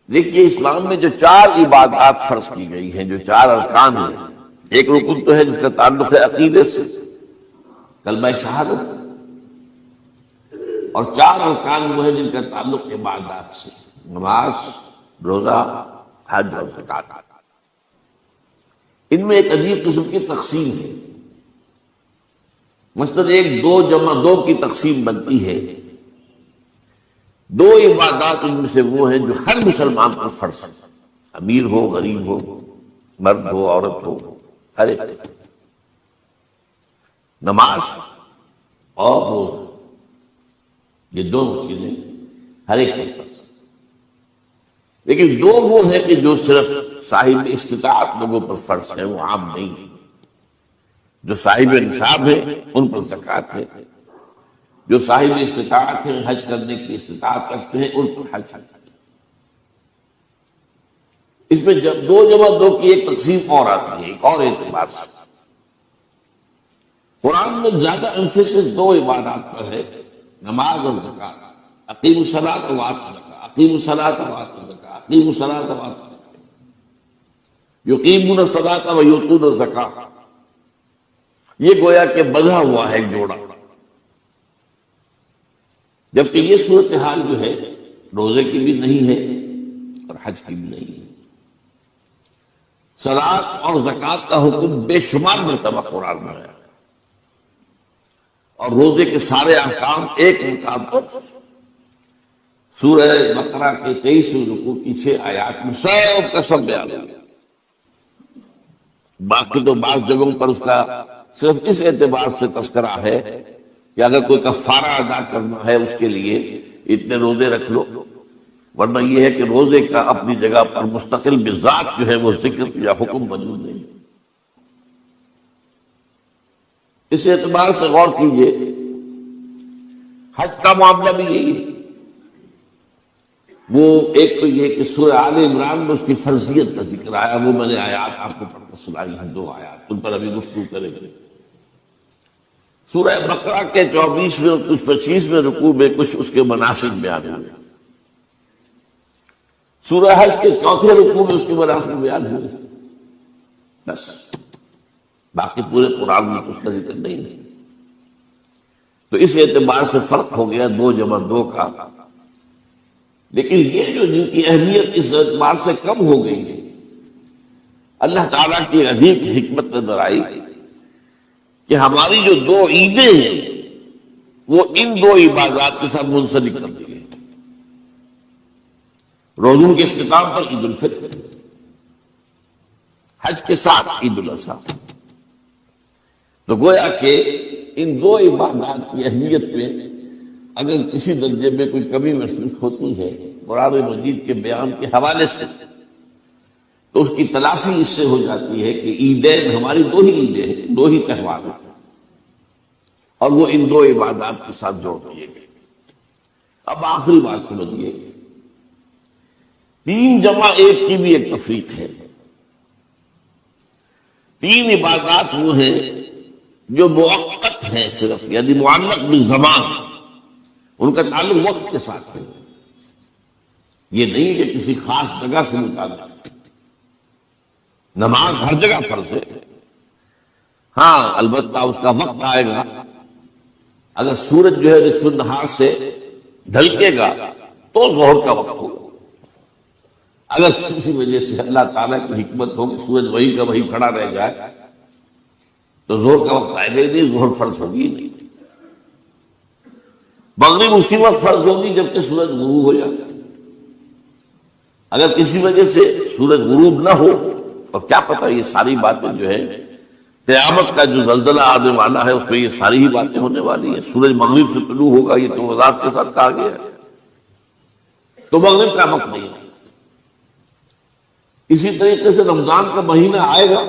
دیکھیے اسلام میں جو 4 عبادات فرض کی گئی ہیں، جو 4 ارکان ہیں، ایک رکن تو ہے جس کا تعلق ہے عقیدے سے، کلمہ شہادت، اور 4 ارکان وہ ہیں جن کا تعلق عبادات سے، نماز، روزہ، حج اور زکوٰۃ۔ ان میں ایک عجیب قسم کی تقسیم ہے، مثلاً 1 2 جمع 2 کی تقسیم بنتی ہے۔ 2 عبادات ان میں سے وہ ہیں جو ہر مسلمان پر فرض ہے، امیر ہو، غریب ہو، مرد ہو، عورت ہو، ہر ایک پر۔ نماز اور روزہ، یہ 2 چیزیں ہر ایک پر فرض ہیں۔ لیکن 2 وہ ہیں کہ جو صرف صاحب استطاعت لوگوں پر فرض ہیں، وہ عام نہیں ہے۔ جو صاحب نصاب ہے ان پر زکوٰۃ ہے، جو صاحب استطاعت ہے، حج کرنے کی استطاعت رکھتے ہیں، ان پر حج ہے۔ اس میں جب 2 جمع 2 کی ایک تقسیم اور آتی ہے، ایک اور اعتبار سے۔ قرآن میں زیادہ emphasis 2 عبادات پر ہے، نماز اور زکوٰۃ۔ اقیموا الصلاۃ وآتوا الزکاۃ، اقیموا الصلاۃ وآتوا الزکاۃ، اقیموا الصلاۃ وآتوا الزکاۃ، یقیمون الصلاۃ ویؤتون الزکاۃ۔ یہ گویا کہ بندھا ہوا ہے ایک جوڑا، جبکہ یہ صورتحال جو ہے روزے کی بھی نہیں ہے اور حج کی بھی نہیں ہے۔ صلاۃ اور زکوٰۃ کا حکم بے شمار مرتبہ قرآن میں آیا، اور روزے کے سارے احکام ایک مقام پر سورہ بقرہ کے 23 رکوع کی 6 آیات میں سب کا سب بیان ہے۔ باقی تو بعض جگہوں پر اس کا صرف اس اعتبار سے تذکرہ ہے کہ اگر کوئی کفارہ ادا کرنا ہے اس کے لیے اتنے روزے رکھ لو، ورنہ یہ ہے کہ روزے کا اپنی جگہ پر مستقل بذات جو ہے وہ ذکر یا حکم موجود نہیں۔ اس اعتبار سے غور کیجئے، حج کا معاملہ بھی یہی ہے۔ وہ ایک تو یہ کہ سورہ آل عمران میں اس کی فرضیت کا ذکر آیا، وہ میں نے آیات آپ کو پڑھ کر سنائی ہیں، 2 آیات، ان پر ابھی گفتگو کریں گے۔ سورہ بقرہ کے 24ویں اور کچھ 25ویں رکوع میں کچھ اس کے مناسک بیان ہوئے، سورہ حج کے 4تھے رکوع میں اس کے مناسک بیان ہوئے، بس باقی پورے قرآن میں اس کا ذکر نہیں ہے۔ تو اس اعتبار سے فرق ہو گیا 2 جمع 2 کا۔ لیکن یہ جو جن کی اہمیت اس اعتبار سے کم ہو گئی ہے، اللہ تعالیٰ کی عظیم حکمت نظر آئی کہ ہماری جو 2 عیدیں ہیں وہ ان 2 عبادات کے ساتھ منسلک کر دی گئی۔ روزوں کے اختتام پر عید الفطر، حج کے ساتھ عید الاضحیٰ۔ تو گویا کہ ان 2 عبادات کی اہمیت میں اگر کسی درجے میں کوئی کمی محسوس ہوتی ہے قرآن مجید کے بیان کے حوالے سے، تو اس کی تلافی اس سے ہو جاتی ہے کہ عیدین ہماری 2 ہی عیدیں ہیں، 2 ہی تہوار ہیں، اور وہ ان 2 عبادات کے ساتھ جوڑ دیے گئے۔ اب آخری بات سمجھیے، 3 جمع 1 کی بھی ایک تفریق ہے۔ 3 عبادات وہ ہیں جو موقت ہیں صرف، یعنی معلق بالزمان، ان کا تعلق وقت کے ساتھ ہے، یہ نہیں کہ کسی خاص جگہ سے متعلق۔ نماز ہر جگہ فرض ہے، ہاں البتہ اس کا وقت آئے گا، اگر سورج جو ہے نصف النہار سے ڈھلکے گا تو ظہر کا وقت ہوگا۔ اگر کسی وجہ سے اللہ تعالیٰ کی حکمت ہو کہ سورج وہی کا وہی کھڑا رہ جائے تو ظہر کا وقت آئے گا ہی نہیں، ظہر فرض ہوگی ہی نہیں۔ مغرب اسی وقت فرض ہوگی جبکہ سورج غروب ہو جائے۔ اگر کسی وجہ سے سورج غروب نہ ہو، اور کیا پتہ یہ ساری باتیں جو ہے قیامت کا جو زلزلہ آنے والا ہے اس میں یہ ساری ہی باتیں ہونے والی ہیں، سورج مغرب سے طلوع ہوگا یہ تو وضاحت کے ساتھ کہا گیا ہے، تو مغرب کا وقت نہیں ہے۔ اسی طریقے سے رمضان کا مہینہ آئے گا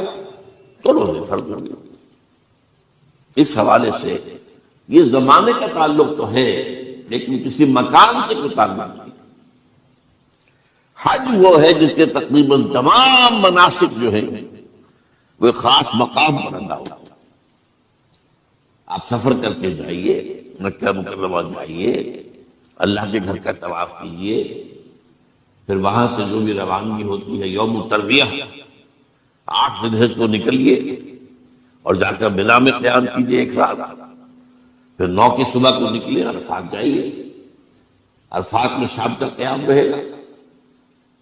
تو روزے فرض ہوں گے۔ اس حوالے سے یہ زمانے کا تعلق تو ہے لیکن کسی مکان سے کوئی تعلق نہیں۔ حج وہ ہے جس کے تقریباً تمام مناسک جو ہیں وہ ایک خاص مقام پر ادا ہوتا ہے۔ آپ سفر کر کے جائیے، مکہ مکرمہ جائیے، اللہ کے گھر کا طواف کیجیے، پھر وہاں سے جو بھی روانگی ہوتی ہے یوم الترویہ 8 ذی الحجہ کو نکلیے اور جا کر منا میں قیام کیجیے ایک رات، پھر 9 کی صبح کو نکلے عرفات جائیے، عرفات میں شام تک قیام رہے گا،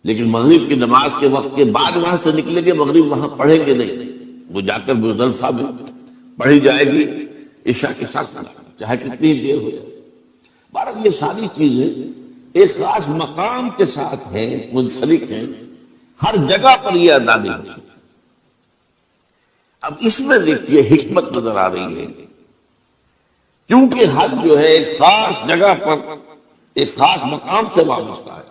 لیکن مغرب کی نماز کے وقت کے بعد وہاں سے نکلیں گے، مغرب وہاں پڑھیں گے نہیں، وہ جا کر مزدلفہ میں پڑھی جائے گی عشاء کے ساتھ چاہے کتنی دیر ہو جائے۔ بہرحال یہ ساری چیزیں ایک خاص مقام کے ساتھ ہیں، منسلک ہیں، ہر جگہ پر یہ ادا نہیں ہو سکتی۔ اب اس میں دیکھیے حکمت نظر آ رہی ہے، کیونکہ حج جو ہے ایک خاص جگہ پر ایک خاص مقام سے وابستہ ہے،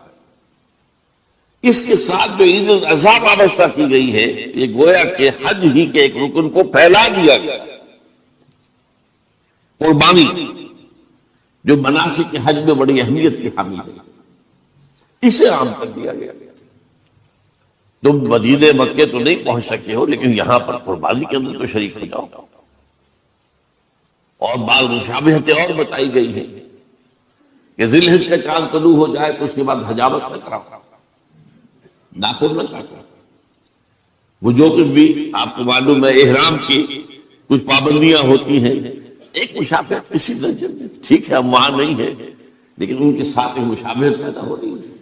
اس کے ساتھ جو عید الاضحیٰ وابستہ کی گئی ہے، یہ گویا کہ حج ہی کے ایک رکن کو پھیلا دیا گیا۔ قربانی جو مناسک کے حج میں بڑی اہمیت کی حامل ہے، اسے عام کر دیا گیا۔ تم مدینے مکے تو نہیں پہنچ سکتے ہو، لیکن یہاں پر قربانی کے اندر تو شریک ہو جاؤ۔ اور بعض مشابہتیں اور بتائی گئی ہیں کہ ذی الحجہ کا چاند طلوع ہو جائے تو اس کے بعد حجامت نہ کراؤ، ناخن نہ کاٹو، وہ جو کچھ بھی آپ کو معلوم ہے احرام کی کچھ پابندیاں ہوتی ہیں، ایک مشابہت کسی درجے میں ٹھیک ہے، ہم وہاں نہیں ہیں، لیکن ان کے ساتھ ایک مشابہت پیدا ہو رہی ہے۔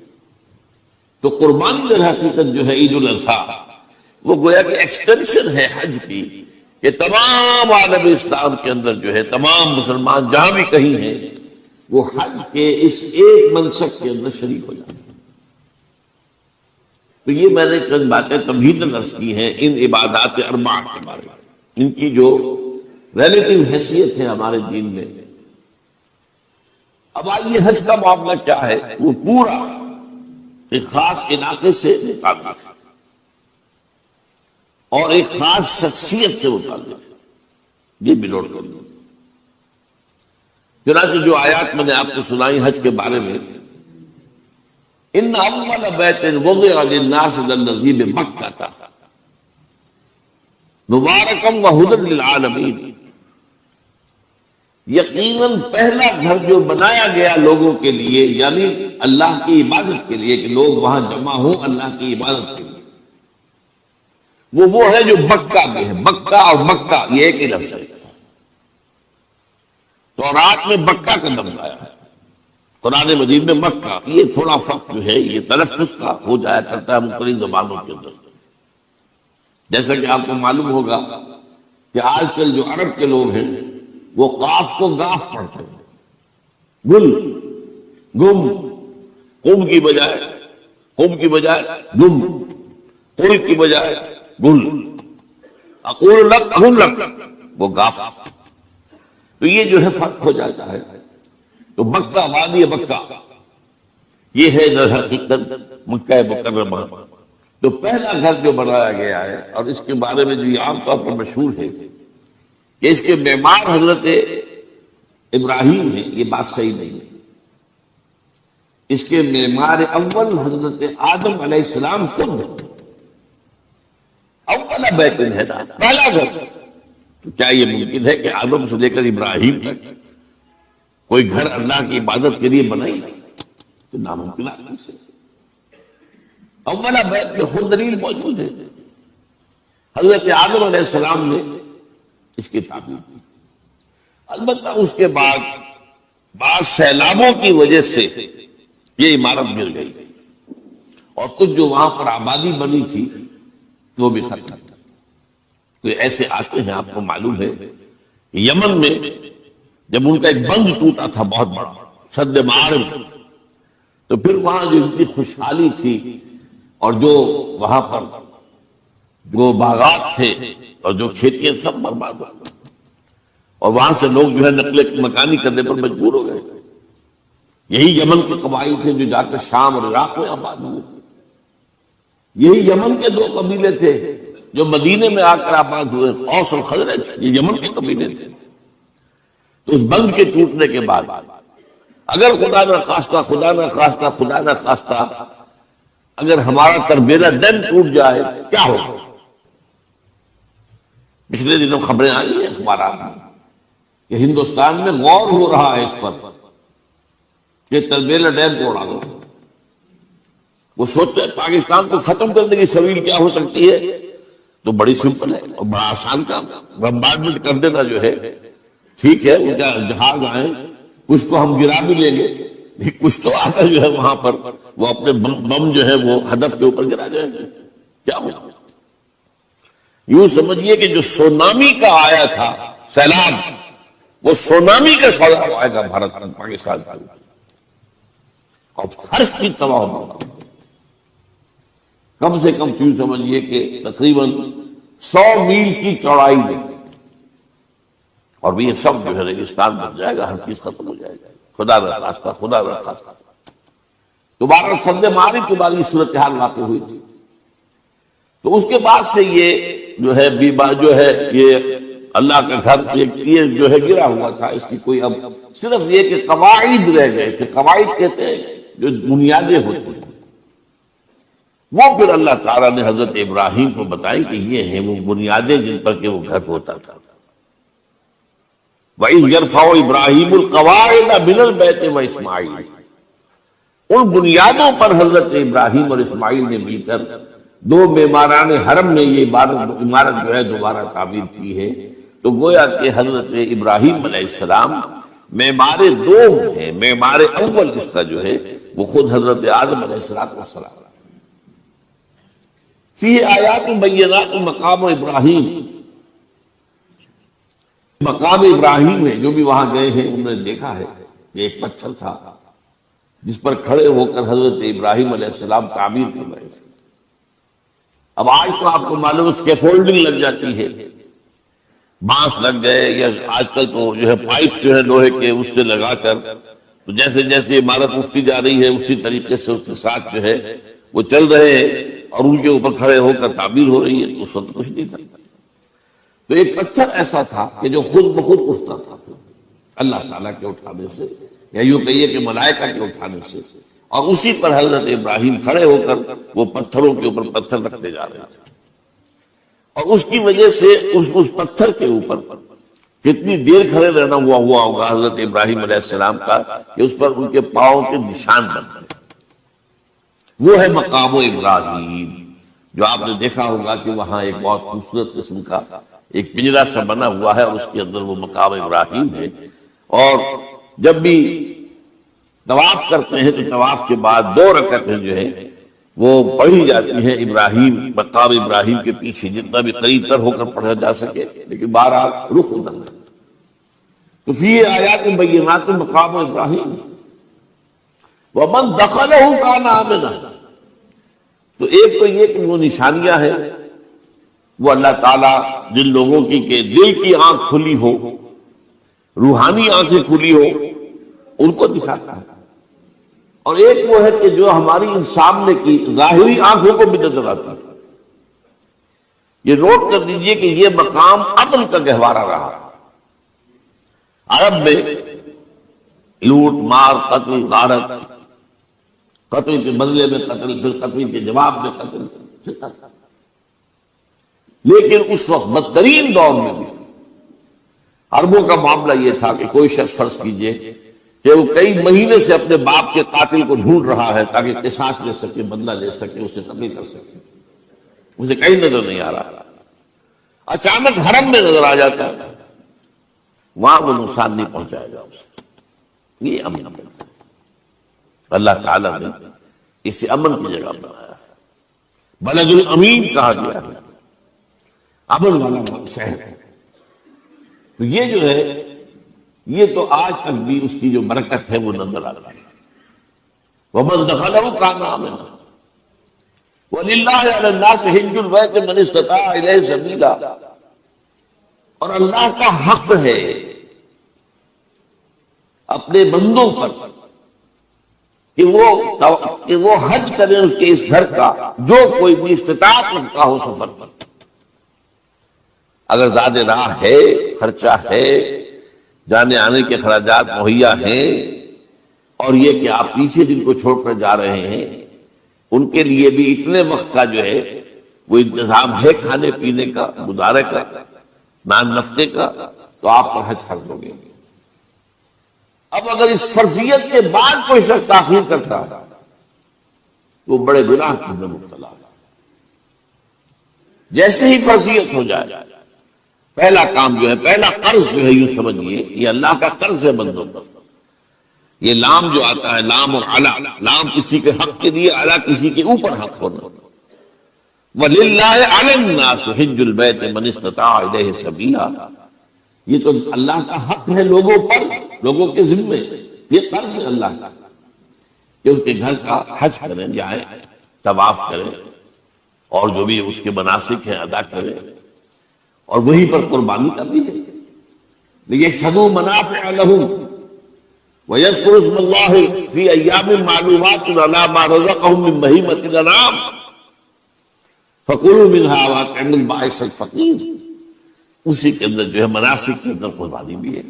تو قربانی در حقیقت جو ہے عید الاضحیٰ، وہ گویا کہ ایکسٹینشن ہے حج کی، کہ تمام عالم اسلام کے اندر جو ہے تمام مسلمان جہاں بھی کہیں ہیں وہ حج کے اس ایک منسک کے اندر شریک ہو جائیں۔ تو یہ میں نے چند باتیں تمہیداً عرض کی ہیں ان عبادات اربع کے بارے میں، ان کی جو ریلیٹیو حیثیت ہے ہمارے دین میں۔ اب آئیے حج کا معاملہ کیا ہے، وہ پورا ایک خاص علاقے سے متعلق اور ایک خاص شخصیت سے متعلق، یہ بھی نوٹ کر لوں۔ چنانچہ جو آیات میں نے آپ کو سنائی حج کے بارے میں، ان اول بیت وضع للناس للذی بمکہ مبارکا وہدی للعالمین، یقیناً پہلا گھر جو بنایا گیا لوگوں کے لیے، یعنی اللہ کی عبادت کے لیے، کہ لوگ وہاں جمع ہوں اللہ کی عبادت کے لیے، وہ ہے جو مکہ میں ہے۔ مکہ اور مکہ یہ ایک ہی لفظ ہے، تورات میں مکہ کا لفظ آیا ہے، قرآن مجید میں مکہ، یہ تھوڑا فرق جو ہے یہ تلفظ کا ہو جایا کرتا ہے مختلف زبانوں کے اندر۔ جیسا کہ آپ کو معلوم ہوگا کہ آج کل جو عرب کے لوگ ہیں وہ قاف کو گاف پڑھتے ہیں، گل گم، قم کی بجائے گم، قل کی بجائے گل، اقول لک اقول لک، وہ گاف۔ تو یہ جو ہے فرق ہو جاتا ہے۔ تو مکہ وادی مکہ یہ ہے در حقیقت مکہ مکرمہ۔ تو پہلا گھر جو بنایا گیا ہے، اور اس کے بارے میں جو یہ عام طور پر مشہور ہے کہ اس کے معمار حضرت ابراہیم ہیں، یہ بات صحیح نہیں ہے۔ اس کے معمار اول حضرت آدم علیہ السلام خود ہیں۔ اول بیت ہے نا، پہلا گھر۔ تو کیا یہ ممکن ہے کہ آدم سے لے کر ابراہیم تک کوئی گھر اللہ کی عبادت کے لیے بنا ہی نہیں؟ تو ناممکن آدمی سے اولا بیت میں خود دلیل موجود ہے، حضرت آدم علیہ السلام نے اس کی تعبیر کی۔ البتہ اس کے بعد بعض سیلابوں کی وجہ سے یہ عمارت گر گئی، اور کچھ جو وہاں پر آبادی بنی تھی وہ بھی ختم۔ تو ایسے آتے ہیں، آپ کو معلوم ہے یمن میں جب ان کا ایک بند ٹوٹا تھا بہت بڑا، سد معارف، تو پھر وہاں جو اتنی خوشحالی تھی اور جو وہاں پر جو باغات تھے اور جو کھیتیاں سب برباد ہو گئی، اور وہاں سے لوگ جو ہے نقل مکانی کرنے پر مجبور ہو گئے۔ یہی یمن کے قبائل تھے جو جا کر شام اور عراق میں آباد ہوئے، یہی یمن کے 2 قبیلے تھے جو مدینے میں آ کر آباد ہوئے، اوس اور خزرج، یہ یمن کے قبیلے تھے۔ تو اس بند کے ٹوٹنے کے بعد اگر خدا نہ خواستہ اگر ہمارا تربیلا ڈیم ٹوٹ جائے کیا ہوگا؟ پچھلے دنوں خبریں آئی ہیں اخبارات میں کہ ہندوستان میں غور ہو رہا ہے اس پر کہ تربیلا ڈیم کو اڑا دو۔ وہ سوچتے ہیں پاکستان کو ختم کرنے کی سبیل کیا ہو سکتی ہے، تو بڑی سمپل ہے اور بڑا آسان کام، بمبارڈمنٹ کر دینا جو ہے، ٹھیک ہے ان کا جہاز آئے، کچھ کو ہم گرا بھی لیں گے، کچھ تو آتا جو ہے وہاں پر وہ اپنے بم جو ہے وہ ہدف کے اوپر گرا جائیں گے، کیا ہوگا؟ یوں سمجھیے کہ جو سونامی کا آیا تھا سیلاب، وہ سونامی کا سیلاب آئے گا بھارت پاکستان کا، اور ہر چیز تباہ ہوگا۔ کم سے کم یوں سمجھیے کہ تقریباً 100 میل کی چوڑائی میں، اور یہ سب جو ہے ریگستان بن جائے گا، ہر چیز ختم ہو جائے گا، خدا نخواستہ خدا نخواستہ۔ دوبارہ سد معارف کے بعد یہ صورتحال واقع ہوئی تھی، تو اس کے بعد سے یہ جو ہے جو ہے یہ اللہ کا گھر یہ جو ہے گرا ہوا تھا، اس کی کوئی اب صرف یہ کہ قواعد رہ گئے تھے، قواعد کہتے ہیں جو بنیادیں ہوتی ہیں، وہ پھر اللہ تعالیٰ نے حضرت ابراہیم کو بتائی کہ یہ ہیں وہ بنیادیں جن پر کہ وہ گھر ہوتا تھا۔ وَإِذْ يَرْفَعُ إِبْرَاهِيمُ الْقَوَاعِدَ مِنَ الْبَيْتِ وَإِسْمَاعِيلُ، ان بنیادوں پر حضرت ابراہیم اور اسماعیل نے مل کر دو معماران حرم نے یہ عمارت جو ہے دوبارہ تعمیر کی ہے۔ تو گویا کہ حضرت ابراہیم علیہ السلام معمار دوم ہے، معمار اول اس کا جو ہے وہ خود حضرت آدم علیہ السلام۔ فی آیات بینات مقام ابراہیم، مقام ابراہیم میں جو بھی وہاں گئے ہیں انہوں نے دیکھا ہے کہ ایک پتھر تھا جس پر کھڑے ہو کر حضرت ابراہیم علیہ السلام تعمیر کر رہے تھے۔ اب آج تو آپ کو معلوم اسکیفولڈنگ لگ جاتی ہے، بانس لگ گئے، یا آج کل تو جو ہے پائپ جو ہے لوہے کے اس سے لگا کر، تو جیسے جیسے عمارت اٹھتی جا رہی ہے اسی طریقے سے اس کے ساتھ جو ہے وہ چل رہے ہیں اور ان کے اوپر کھڑے ہو کر تعمیر ہو رہی ہے، تو اس وقت کچھ نہیں تھا۔ تو ایک پتھر ایسا تھا کہ جو خود بخود اٹھتا تھا اللہ تعالیٰ کے اٹھانے سے، یا یوں کہیے کہ ملائکہ کے اٹھانے سے، اور اسی پر حضرت ابراہیم کھڑے ہو کر وہ پتھروں کے اوپر پتھر رکھتے جا رہے تھے، اور اس کی وجہ سے اس پتھر کے اوپر کتنی دیر کھڑے رہنا ہوا ہوگا حضرت ابراہیم علیہ السلام کا کہ اس پر ان کے پاؤں کے نشان بن گئے۔ وہ ہے مقام ابراہیم، جو آپ نے دیکھا ہوگا کہ وہاں ایک بہت خوبصورت قسم کا ایک پنجرا سا بنا ہوا ہے اور اس کے اندر وہ مقام ابراہیم ہے۔ اور جب بھی طواف کرتے ہیں تو طواف کے بعد 2 رکعتیں جو ہے وہ پڑھی جاتی ہیں ابراہیم، مقام ابراہیم کے پیچھے، جتنا بھی قریب تر ہو کر پڑھا جا سکے، لیکن بہرحال رخ ادھر ہے۔ تو فی آیات بینات مقام ابراہیم ومن دخلہ کان آمنا، تو ایک تو یہ کہ وہ نشانیاں ہیں، وہ اللہ تعالیٰ جن لوگوں کی کہ دل کی آنکھ کھلی ہو، روحانی آنکھیں کھلی ہو، ان کو دکھاتا ہے، اور ایک وہ ہے کہ جو ہماری ان سامنے کی ظاہری آنکھوں کو بھی نظر آتا ہے۔ یہ نوٹ کر لیجئے کہ یہ مقام امن کا گہوارہ رہا۔ عرب میں لوٹ مار، قتل، غارت، قتل کے بدلے میں قتل، پھر قتل کے جواب میں قتل، لیکن اس وقت بدترین دور میں بھی عربوں کا معاملہ یہ تھا کہ کوئی شخص فرض کیجئے کہ وہ کئی مہینے سے اپنے باپ کے قاتل کو ڈھونڈ رہا ہے تاکہ قصاص لے سکے، بدلہ لے سکے، اسے قتل کر سکے، اسے کہیں نظر نہیں آ رہا، اچانک حرم میں نظر آ جاتا ہے، وہاں وہ نقصان نہیں پہنچائے گا اسے۔ یہ امن ہے، اللہ تعالیٰ نے اسے امن کی جگہ بنایا ہے، بلد الامین کہا گیا ہے، امن والا شہر ہے۔ تو یہ جو ہے یہ تو آج تک بھی اس کی جو برکت ہے وہ نظر آتی ہے۔ وَمَن دَخَلَهُ كَانَ آمِنًا وَلِلَّهِ عَلَى النَّاسِ حِجُّ الْبَيْتِ مَنِ اسْتَطَاعَ إِلَيْهِ سَبِيلًا، اور اللہ کا حق ہے اپنے بندوں پر کہ وہ حج کریں اس کے اس گھر کا، جو کوئی بھی استطاعت رکھتا ہو سفر پر۔ اگر زیادہ راہ ہے، خرچہ ہے، جانے آنے کے اخراجات مہیا ہیں، اور یہ کہ آپ پیچھے جن کو چھوڑ کر جا رہے ہیں ان کے لیے بھی اتنے وقت کا جو ہے وہ انتظام ہے کھانے پینے کا، گزارے کا، نان نفقے کا، تو آپ پر حج فرض ہو گئے۔ اب اگر اس فرضیت کے بعد کوئی شخص تاخیر کرتا ہے وہ بڑے گناہ کے اندر مبتلا ہے۔ جیسے ہی فرضیت ہو جائے، پہلا کام جو ہے، پہلا قرض جو ہے، یوں سمجھیے یہ اللہ کا قرض ہے بندوں پر۔ یہ لام جو آتا ہے، لام اور علا، لام کسی کے حق کے لیے، علا کسی کے اوپر حق ہونا۔ وَلِلَّهِ عَلَى النَّاسِ حِجُّ الْبَيْتِ مَنِ اسْتَطَاعَ إِلَيْهِ سَبِيلًا، یہ تو اللہ کا حق ہے لوگوں پر، لوگوں کے ذمے، یہ قرض ہے اللہ کا کہ اس کے گھر کا حج کریں، جائیں، طواف کریں، اور جو بھی اس کے مناسک ہیں ادا کریں، اور وہیں پر قربانی کا بھی ہے۔ لِيَشْهَدُوا مَنَافِعَ لَهُمْ وَيَذْكُرُوا اسْمَ اللَّهِ فِي أَيَّامٍ مَّعْلُومَاتٍ عَلَىٰ مَا رَزَقَهُم مِّن بَهِيمَةِ الْأَنْعَامِ فَكُلُوا مِنْهَا وَأَطْعِمُوا الْبَائِسَ الْفَقِيرَ، اسی کے اندر جو ہے مناسک کے اندر قربانی بھی ہے۔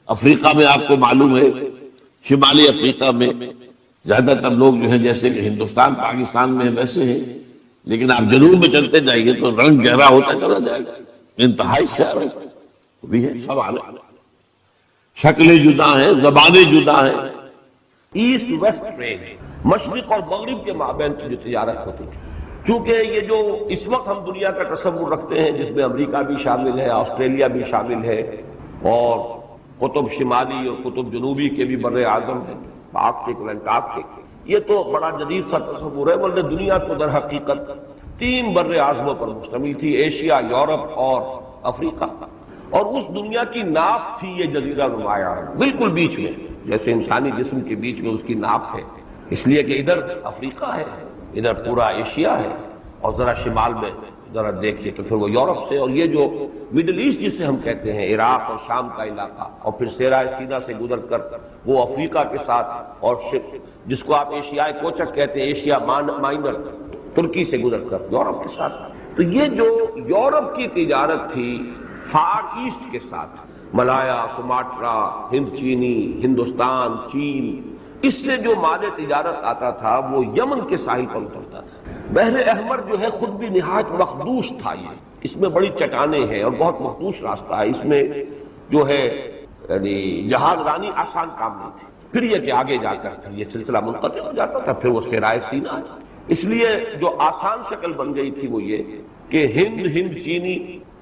افریقہ میں آپ کو معلوم ہے، شمالی افریقہ میں زیادہ تر لوگ جو ہیں جیسے کہ ہندوستان پاکستان میں ویسے ہیں، لیکن آپ جنوب میں چلتے جائیے تو رنگ گہرا ہوتا چلا جائے گا، انتہائی سیاہ بھی ہے، سب آنے شکلیں جدا ہیں، زبانیں جدا ہیں۔ ایسٹ ویسٹ ٹریڈ، مشرق اور مغرب کے مابین کی جو تجارت ہوتی ہے، چونکہ یہ جو اس وقت ہم دنیا کا تصور رکھتے ہیں جس میں امریکہ بھی شامل ہے، آسٹریلیا بھی شامل ہے، اور قطب شمالی اور قطب جنوبی کے بھی بر اعظم ہیں، آرکٹک اور انٹارکٹک، یہ تو بڑا جدید سا تصور ہے، ورنہ دنیا تو در حقیقت 3 بر اعظموں پر مشتمل تھی، ایشیا، یورپ اور افریقہ، اور اس دنیا کی ناف تھی یہ جزیرہ نما عرب، بالکل بیچ میں، جیسے انسانی جسم کے بیچ میں اس کی ناف ہے، اس لیے کہ ادھر افریقہ ہے، ادھر پورا ایشیا ہے، اور ذرا شمال میں ذرا دیکھیے تو پھر وہ یورپ سے، اور یہ جو مڈل ایسٹ جسے ہم کہتے ہیں، عراق اور شام کا علاقہ، اور پھر صحرائے سینا سے گزر کر وہ افریقہ کے ساتھ، اور جس کو آپ ایشیائے کوچک کہتے ہیں، ایشیا مائنر، ترکی سے گزر کر یورپ کے ساتھ۔ تو یہ جو یورپ کی تجارت تھی فار ایسٹ کے ساتھ، ملایا، سماٹرا، ہند چینی، ہندوستان، چین، اس سے جو مال تجارت آتا تھا وہ یمن کے ساحل پر اترتا تھا۔ بحر احمر جو ہے خود بھی نہایت مخدوش تھا، یہ اس میں بڑی چٹانیں ہیں اور بہت مخدوش راستہ ہے، اس میں جو ہے یعنی جہاز رانی آسان کام نہیں تھی۔ پھر یہ کہ آگے جا کر یہ سلسلہ منقطع ہو جاتا تھا، پھر وہ صحرائے سینا ہے۔ اس لیے جو آسان شکل بن گئی تھی وہ یہ کہ ہند چینی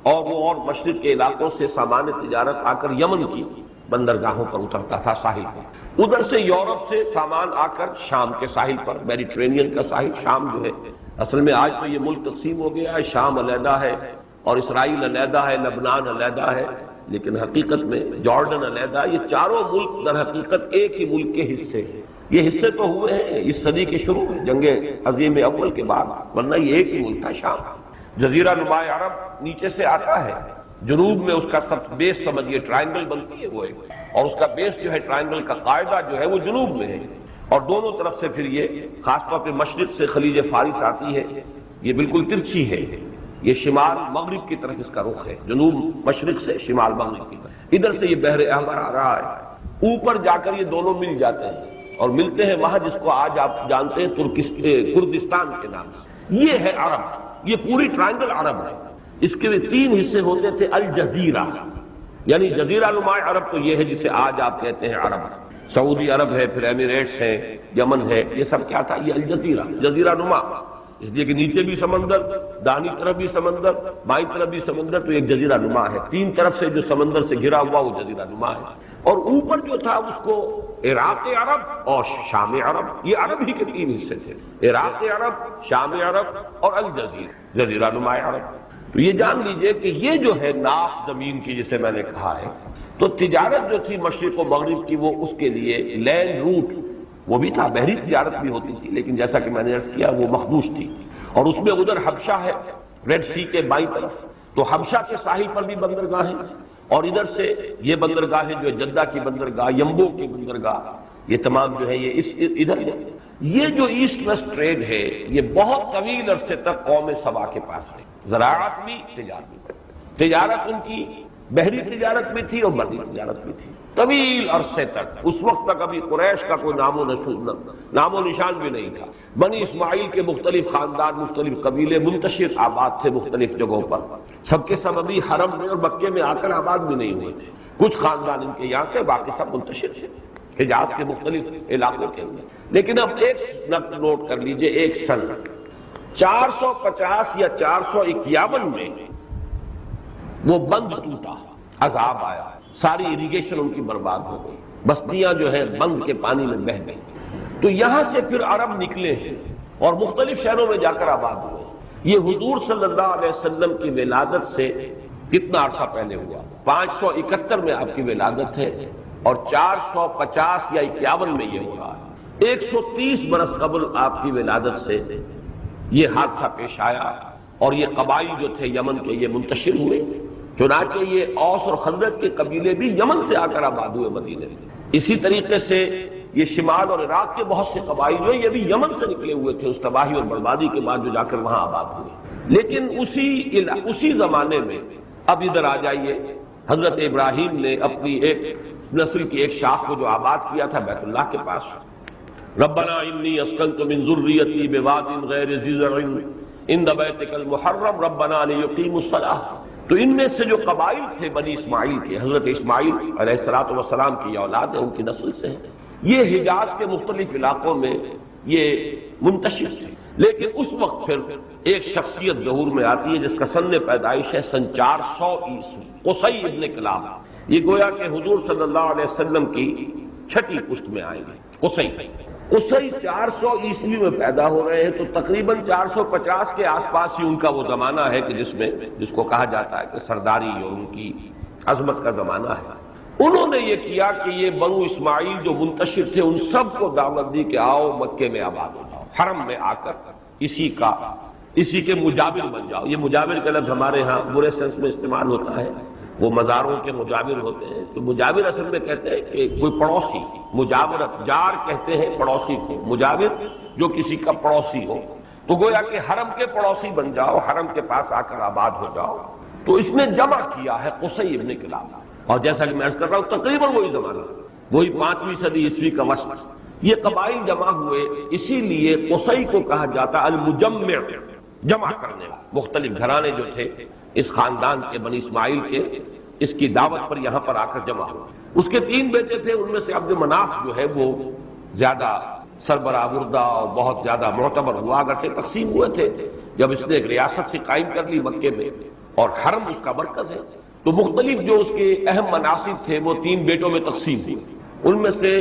اور مشرق کے علاقوں سے سامان تجارت آ کر یمن کی بندرگاہوں پر اترتا تھا، ساحل پر، ادھر سے یورپ سے سامان آ کر شام کے ساحل پر، میڈیٹرینین کا ساحل، شام جو ہے اصل میں آج تو یہ ملک تقسیم ہو گیا ہے، شام علیحدہ ہے اور اسرائیل علیحدہ ہے، لبنان علیحدہ ہے، لیکن حقیقت میں جارڈن علیحدہ، یہ چاروں ملک در حقیقت ایک ہی ملک کے حصے ہیں۔ یہ حصے تو ہوئے ہیں اس صدی کے شروع میں، جنگ عظیم اول کے بعد، ورنہ یہ ایک ہی ملک تھا شام۔ جزیرہ نما عرب نیچے سے آتا ہے، جنوب میں اس کا سب بیس سمجھیے ٹرائنگل بنتی ہے وہ ایک، اور اس کا بیس جو ہے ٹرائنگل کا قاعدہ جو ہے وہ جنوب میں ہے، اور دونوں طرف سے پھر یہ خاص طور پہ مشرق سے خلیج فارس آتی ہے، یہ بالکل ترچھی ہے، یہ شمال مغرب کی طرف اس کا رخ ہے، جنوب مشرق سے شمال مغرب کی طرف، ادھر سے یہ بحر احمر آ رہا ہے، اوپر جا کر یہ دونوں مل جاتے ہیں اور ملتے ہیں وہاں جس کو آج آپ جانتے ہیں کردستان کے نام سے۔ یہ ہے عرب، یہ پوری ٹرائنگل عرب ہے، اس کے 3 حصے ہوتے تھے، الجزیرہ یعنی جزیرہ نما عرب تو یہ ہے جسے آج آپ کہتے ہیں عرب، سعودی عرب ہے، پھر ایمریٹس ہے، یمن ہے، یہ سب کیا تھا؟ یہ الجزیرہ، جزیرہ نما، اس لیے کہ نیچے بھی سمندر، داہنی طرف بھی سمندر، بائیں طرف بھی سمندر، تو ایک جزیرہ نما ہے، 3 طرف سے جو سمندر سے گھرا ہوا وہ جزیرہ نما ہے، اور اوپر جو تھا اس کو عراق عرب اور شام عرب، یہ عرب ہی کے 3 حصے تھے، عراق عرب، شام عرب اور الجزیرہ، جزیرہ نما عرب۔ تو یہ جان لیجئے کہ یہ جو ہے ناف زمین کی جسے میں نے کہا ہے، تو تجارت جو تھی مشرق و مغرب کی وہ اس کے لیے لینڈ روٹ وہ بھی تھا، بحری تجارت بھی ہوتی تھی، لیکن جیسا کہ میں نے عرض کیا وہ مخدوش تھی، اور اس میں ادھر حبشہ ہے ریڈ سی کے بائیں طرف، تو حبشہ کے ساحل پر بھی بندرگاہیں، اور ادھر سے یہ بندرگاہیں جو ہے جدہ کی بندرگاہ، یمبو کی بندرگاہ، یہ تمام جو ہے یہ ادھر ہے۔ یہ جو ایسٹ ویسٹ ٹریڈ ہے یہ بہت طویل عرصے تک قوم سبا کے پاس ہے، زراعت بھی، تجارت ان کی بحری تجارت بھی تھی اور بری تجارت بھی تھی، طویل عرصے تک، اس وقت تک ابھی قریش کا کوئی نام و نشان بھی نہیں تھا، بنی اسماعیل کے مختلف خاندان، مختلف قبیلے منتشر آباد تھے مختلف جگہوں پر، سب کے سب ابھی حرم میں اور مکے میں آ کر آباد بھی نہیں ہوئے تھے، کچھ خاندان ان کے یہاں تھے، باقی سب منتشر تھے۔ حجاز کے مختلف علاقوں کے اندر۔ لیکن اب ایک نقطہ نوٹ کر لیجئے، ایک سن 450 یا 451 میں وہ بند ٹوٹا، عذاب آیا، ساری اریگیشن ان کی برباد ہو گئی، بستیاں جو ہے بند کے پانی میں بہہ گئی۔ تو یہاں سے پھر عرب نکلے ہیں اور مختلف شہروں میں جا کر آباد ہوئے۔ یہ حضور صلی اللہ علیہ وسلم کی ولادت سے کتنا عرصہ پہلے ہوا؟ 571 میں آپ کی ولادت ہے اور 450 یا 51 میں یہ ہو رہا ہے۔ 130 برس قبل آپ کی ولادت سے یہ حادثہ پیش آیا اور یہ قبائل جو تھے یمن کے یہ منتشر ہوئے، چنانچہ یہ اوس اور خزرج کے قبیلے بھی یمن سے آ کر آباد ہوئے مدینے میں۔ اسی طریقے سے یہ شمال اور عراق کے بہت سے قبائل جو ہیں یہ بھی یمن سے نکلے ہوئے تھے اس تباہی اور بربادی کے بعد جو جا کر وہاں آباد ہوئے۔ لیکن اسی زمانے میں اب ادھر آ جائیے، حضرت ابراہیم نے اپنی ایک نسل کی ایک شاخ کو جو آباد کیا تھا بیت اللہ کے پاس، ربنا انی اسکنت من ذریتی بواد غیر ذی زرع عند بیتک المحرم ربنا لیقیموا الصلاۃ۔ تو ان میں سے جو قبائل تھے بنی اسماعیل کے، حضرت اسماعیل علیہ الصلوۃ والسلام کی اولاد ہے، ان کی نسل سے ہیں، یہ حجاز کے مختلف علاقوں میں یہ منتشر تھے۔ لیکن اس وقت پھر ایک شخصیت ظہور میں آتی ہے جس کا سن پیدائش ہے سن 400 عیسوی، قصی ابن کلاب۔ یہ گویا کہ حضور صلی اللہ علیہ وسلم کی چھٹی پشت میں آئیں گے۔ قصی 400 عیسوی میں پیدا ہو رہے ہیں، تو تقریباً 450 کے آس پاس ہی ان کا وہ زمانہ ہے کہ جس کو کہا جاتا ہے کہ سرداری اور ان کی عظمت کا زمانہ ہے۔ انہوں نے یہ کیا کہ یہ بنو اسماعیل جو منتشر تھے ان سب کو دعوت دی کہ آؤ مکے میں آباد ہو جاؤ، حرم میں آ کر اسی کے مجاور بن جاؤ۔ یہ مجاور کا لفظ ہمارے ہاں برے سینس میں استعمال ہوتا ہے، وہ مزاروں کے مجاور ہوتے ہیں، تو مجاور اصل میں کہتے ہیں کہ کوئی پڑوسی، مجاورت، جار کہتے ہیں پڑوسی کو، مجاور جو کسی کا پڑوسی ہو، تو گویا کہ حرم کے پڑوسی بن جاؤ، حرم کے پاس آ کر آباد ہو جاؤ۔ تو اس نے جمع کیا ہے قصی ابن کلاب، اور جیسا کہ میں عرض کر رہا ہوں تقریباً وہی زمانہ، وہی 5ویں صدی عیسوی کا وسط۔ یہ قبائل جمع ہوئے، اسی لیے قصی کو کہا جاتا المجمع، جمع کرنے والا۔ مختلف گھرانے جو تھے اس خاندان کے بنی اسماعیل کے، اس کی دعوت پر یہاں پر آ کر جمع ہوئے۔ اس کے 3 بیٹے تھے، ان میں سے عبد مناف جو ہے وہ زیادہ سربراہ اور بہت زیادہ معتبر ہوا، اگرچہ تقسیم ہوئے تھے جب اس نے ایک ریاست سے قائم کر لی مکے میں، اور حرم اس کا مرکز ہے، تو مختلف جو اس کے اہم مناصب تھے وہ 3 بیٹوں میں تقسیم ہوئے۔ ان میں سے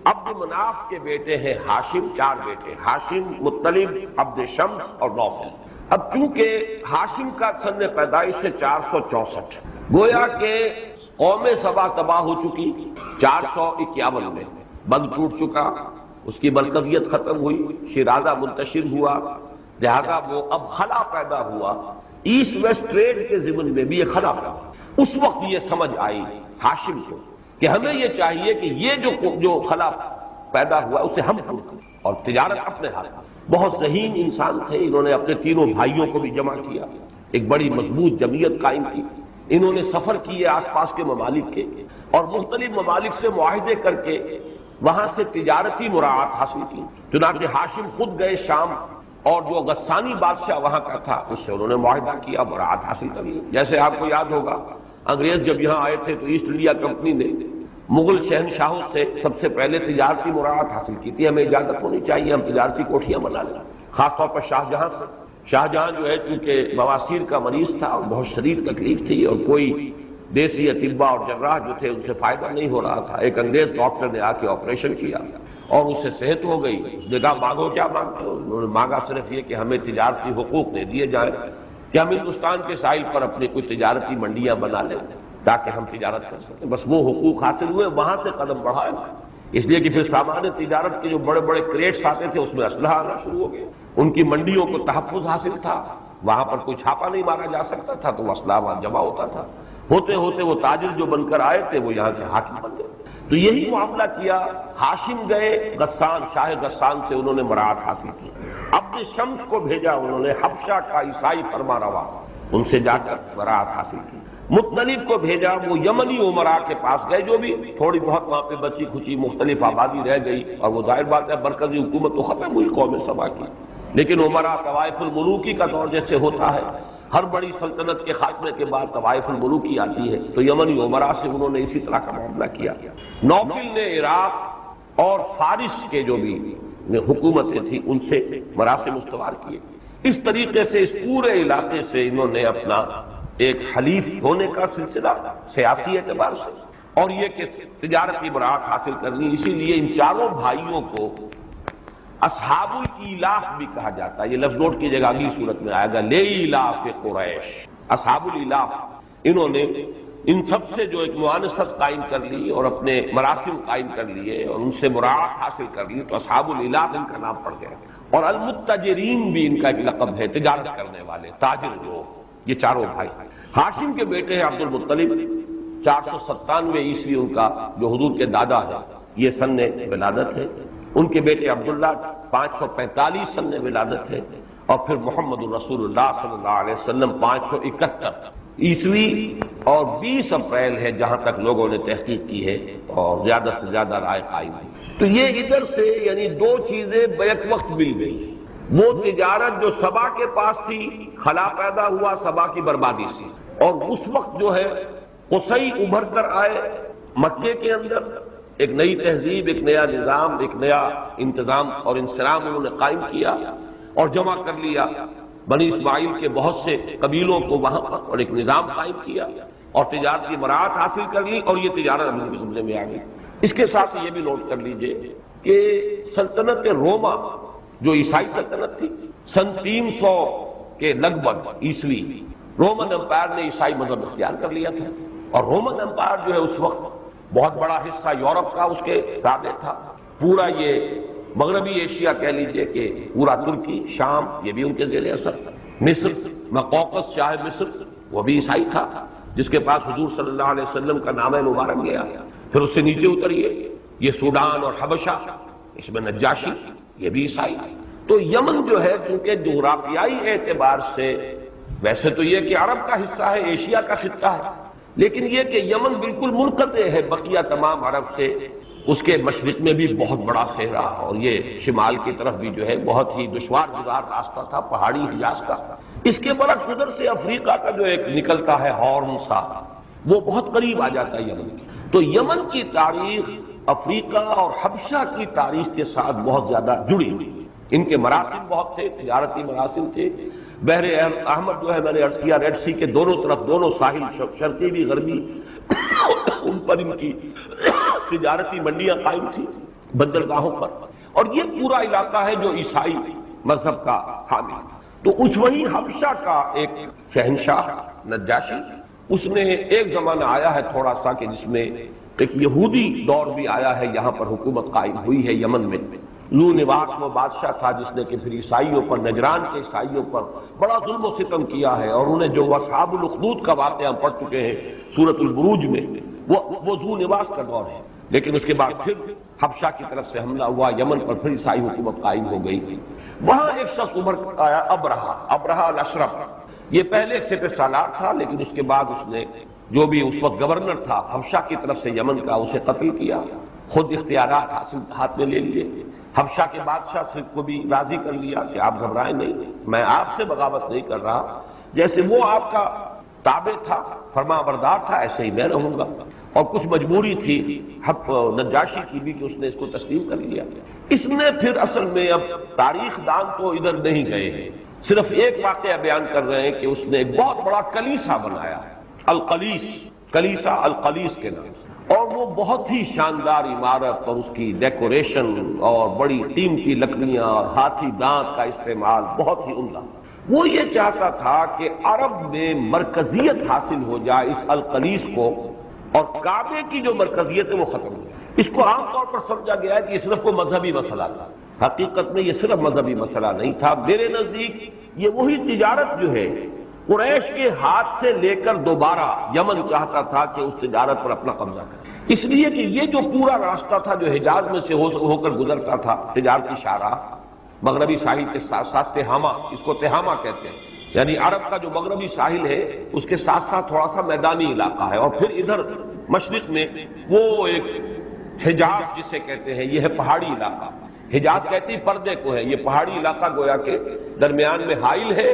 عبد مناف کے بیٹے ہیں ہاشم، 4 بیٹے، ہاشم، مطلب، عبد شمس اور نوفل۔ اب چونکہ ہاشم کا سن پیدائش سے 464، گویا کہ قوم سبا تباہ ہو چکی، 451 میں بند ٹوٹ چکا، اس کی مرکزیت ختم ہوئی، شیرازہ منتشر ہوا، لہذا وہ اب خلا پیدا ہوا، ایسٹ ویسٹ ٹریڈ کے ضمن میں بھی یہ خلا پیدا ہوا۔ اس وقت یہ سمجھ آئی ہاشم کو کہ ہمیں یہ چاہیے کہ یہ جو خلا پیدا ہوا اسے ہم پور کریں اور تجارت اپنے ہاتھ میں۔ بہت ذہین انسان تھے، انہوں نے اپنے تینوں بھائیوں کو بھی جمع کیا، ایک بڑی مضبوط جمعیت قائم کی۔ انہوں نے سفر کیے آس پاس کے ممالک کے، اور مختلف ممالک سے معاہدے کر کے وہاں سے تجارتی مراعات حاصل کی۔ چنانچہ ہاشم خود گئے شام، اور جو غسانی بادشاہ وہاں کا تھا اس سے انہوں نے معاہدہ کیا، مراعات حاصل کر لی۔ جیسے آپ کو یاد ہوگا انگریز جب یہاں آئے تھے تو ایسٹ انڈیا کمپنی نے مغل شہنشاہوں سے سب سے پہلے تجارتی مراعات حاصل کی تھی، ہمیں اجازت ہونی چاہیے ہم تجارتی کوٹھیاں بنا لیں، خاص طور پر شاہجہاں سے۔ شاہجہاں جو ہے چونکہ بواسیر کا مریض تھا اور بہت شدید تکلیف تھی، اور کوئی دیسی اطباء اور جراح جو تھے ان سے فائدہ نہیں ہو رہا تھا، ایک انگریز ڈاکٹر نے آ کے آپریشن کیا اور اس سے صحت ہو گئی۔ اس نے کہا مانگو کیا مانگتے ہو؟ انہوں نے مانگا صرف یہ کہ ہمیں تجارتی حقوق دے دیے جائیں کہ ہم ہندوستان کے ساحل پر اپنی کوئی تجارتی منڈیاں بنا لیں تاکہ ہم تجارت کر سکیں۔ بس وہ حقوق حاصل ہوئے، وہاں سے قدم بڑھائے، اس لیے کہ پھر سامان تجارت کے جو بڑے بڑے کریٹس آتے تھے اس میں اسلحہ آنا شروع ہو گئے، ان کی منڈیوں کو تحفظ حاصل تھا، وہاں پر کوئی چھاپا نہیں مارا جا سکتا تھا تو وہ اسلحہ وہاں جمع ہوتا تھا۔ ہوتے ہوتے وہ تاجر جو بن کر آئے تھے وہ یہاں کے حاکم بن گئے۔ تو یہی معاملہ کیا، ہاشم گئے غسان، شاہ غسان سے انہوں نے مراعات حاصل کی۔ عبد شمس کو بھیجا انہوں نے، حبشہ کا عیسائی فرما روا، ان سے جا کر مراعات حاصل کی۔ مطلب کو بھیجا، وہ یمنی عمراء کے پاس گئے، جو بھی تھوڑی بہت وہاں پہ بچی کھچی مختلف آبادی رہ گئی، اور وہ ظاہر بات ہے مرکزی حکومت تو ختم ہوئی قوم سبا کی، لیکن عمراء طوائف الملوکی کا دور جیسے ہوتا ہے، ہر بڑی سلطنت کے خاتمے کے بعد طوائف الملوکی آتی ہے، تو یمنی عمراء سے انہوں نے اسی طرح کا معاملہ کیا۔ نوفل نے عراق اور فارس کے جو بھی حکومتیں تھیں ان سے مراسم استوار کیے. اس طریقے سے اس پورے علاقے سے انہوں نے اپنا ایک حلیف ہونے کا سلسلہ سیاسی اعتبار سے اور یہ کہ تجارتی براعت حاصل کرنی، اسی لیے ان چاروں بھائیوں کو اصحاب الایلاف بھی کہا جاتا ہے. یہ لفظ نوٹ کیجیے گا، اگلی صورت میں آئے گا، لایلاف قریش. اصحاب الایلاف، انہوں نے ان سب سے جو ایک معانست قائم کر لی اور اپنے مراسم قائم کر لیے اور ان سے مراعات حاصل کر لی، تو اصحاب الایلاف ان کا نام پڑ گیا. اور المتجرین بھی ان کا ایک لقب ہے، تجارت کرنے والے، تاجر لوگ. یہ چاروں بھائی ہاشم کے بیٹے ہیں عبد المطلب، 497 عیسوی ان کا جو حضور کے دادا ہے یہ سن ولادت ہے. ان کے بیٹے عبداللہ 545 سن ولادت ہے. اور پھر محمد الرسول اللہ صلی اللہ علیہ وسلم 571 عیسوی اور 20 اپریل ہے جہاں تک لوگوں نے تحقیق کی ہے اور زیادہ سے زیادہ رائے قائم ہے. تو یہ ادھر سے یعنی دو چیزیں بیک وقت مل گئی. وہ تجارت جو سبا کے پاس تھی، خلا پیدا ہوا سبا کی بربادی سے، اور اس وقت جو ہے قصی ابھر کر آئے مکے کے اندر، ایک نئی تہذیب، ایک نیا نظام، ایک نیا انتظام اور انسلام انہوں نے قائم کیا اور جمع کر لیا بنی اسماعیل کے بہت سے قبیلوں کو وہاں پر اور ایک نظام قائم کیا اور تجارتی مراعات حاصل کر لی اور یہ تجارت ان کے قبضے میں آ گئی. اس کے ساتھ یہ بھی نوٹ کر لیجئے کہ سلطنت روما جو عیسائی سلطنت تھی، سن 300 کے لگ بھگ عیسوی رومن امپائر نے عیسائی مذہب اختیار کر لیا تھا. اور رومن امپائر جو ہے اس وقت بہت بڑا حصہ یورپ کا اس کے تابع تھا. پورا یہ مغربی ایشیا کہہ لیجئے کہ پورا ترکی، شام، یہ بھی ان کے زیر اثر تھا. مصر، مقوقس شاہ مصر وہ بھی عیسائی تھا جس کے پاس حضور صلی اللہ علیہ وسلم کا نام مبارک گیا. پھر اس سے نیچے اتریے یہ سوڈان اور حبشہ، اس میں نجاشی یہ بھی عیسائی. تو یمن جو ہے چونکہ جغرافیائی اعتبار سے ویسے تو یہ کہ عرب کا حصہ ہے، ایشیا کا خطہ ہے، لیکن یہ کہ یمن بالکل منقطع ہے بقیہ تمام عرب سے. اس کے مشرق میں بھی بہت بڑا صحرا اور یہ شمال کی طرف بھی جو ہے بہت ہی دشوار گزار راستہ تھا پہاڑی حجاز کا. اس کے برعکس ادھر سے افریقہ کا جو ایک نکلتا ہے ہارن سا، وہ بہت قریب آ جاتا ہے یمن کی. تو یمن کی تاریخ افریقہ اور حبشہ کی تاریخ کے ساتھ بہت زیادہ جڑی ہوئی. ان کے مراسم بہت تھے، تجارتی مراسم تھے. بحر احمد جو ہے میں نے عرض کیا ریڈ سی کے دونوں طرف دونوں ساحل، شرقی بھی غربی، ان پر ان کی تجارتی منڈیاں قائم تھیں بندرگاہوں پر. اور یہ پورا علاقہ ہے جو عیسائی مذہب کا حامی. تو اس وہی حبشہ کا ایک شہنشاہ نجاشی، اس نے ایک زمانہ آیا ہے تھوڑا سا کہ جس میں ایک یہودی دور بھی آیا ہے، یہاں پر حکومت قائم ہوئی ہے یمن میں. لو نواس وہ بادشاہ تھا جس نے کہ پھر عیسائیوں پر، نجران کے عیسائیوں پر بڑا ظلم و ستم کیا ہے. اور انہیں جو اصحاب الاخدود کا واقعہ ہم پڑھ چکے ہیں سورۃ البروج میں، وہ ذو نواس کا دور ہے. لیکن اس کے بعد پھر حبشہ کی طرف سے حملہ ہوا یمن پر، پھر عیسائی حکومت قائم ہو گئی تھی. وہاں ایک شخص ابھر آیا، ابرہہ الاشرف. یہ پہلے ایک سپہ سالار تھا، لیکن اس کے بعد اس نے جو بھی اس وقت گورنر تھا حبشہ کی طرف سے یمن کا، اسے قتل کیا. خود اختیارات حاصل ہاتھ میں لے لیے. حبشہ کے بادشاہ سے کو بھی راضی کر لیا کہ آپ گھبرائیں نہیں، میں آپ سے بغاوت نہیں کر رہا، جیسے وہ آپ کا تابع تھا، فرما بردار تھا، ایسے ہی میں رہوں گا. اور کچھ مجبوری تھی نجاشی کی بھی کہ اس نے اس کو تسلیم کر لیا. اس نے پھر اصل میں اب تاریخ دان تو ادھر نہیں گئے ہیں، صرف ایک واقعہ بیان کر رہے ہیں کہ اس نے ایک بہت بڑا کلیسا بنایا، القلیس، کلیسا القلیس کے نام. اور وہ بہت ہی شاندار عمارت اور اس کی ڈیکوریشن اور بڑی قیمتی لکڑیاں اور ہاتھی دانت کا استعمال بہت ہی عمدہ. وہ یہ چاہتا تھا کہ عرب میں مرکزیت حاصل ہو جائے اس القلیس کو، اور کعبے کی جو مرکزیت ہے وہ ختم ہو جائے. اس کو عام طور پر سمجھا گیا ہے کہ یہ صرف کوئی مذہبی مسئلہ تھا. حقیقت میں یہ صرف مذہبی مسئلہ نہیں تھا. میرے نزدیک یہ وہی تجارت جو ہے قریش کے ہاتھ سے لے کر دوبارہ یمن چاہتا تھا کہ اس تجارت پر اپنا قبضہ کرے. اس لیے کہ یہ جو پورا راستہ تھا جو حجاز میں سے ہو کر گزرتا تھا، تجارتی شاہراہ، مغربی ساحل کے ساتھ ساتھ تہامہ، اس کو تہامہ کہتے ہیں، یعنی عرب کا جو مغربی ساحل ہے اس کے ساتھ ساتھ تھوڑا سا میدانی علاقہ ہے. اور پھر ادھر مشرق میں وہ ایک حجاز جسے کہتے ہیں، یہ ہے پہاڑی علاقہ. حجاز کہتی پردے کو ہے، یہ پہاڑی علاقہ گویا کے درمیان میں حائل ہے.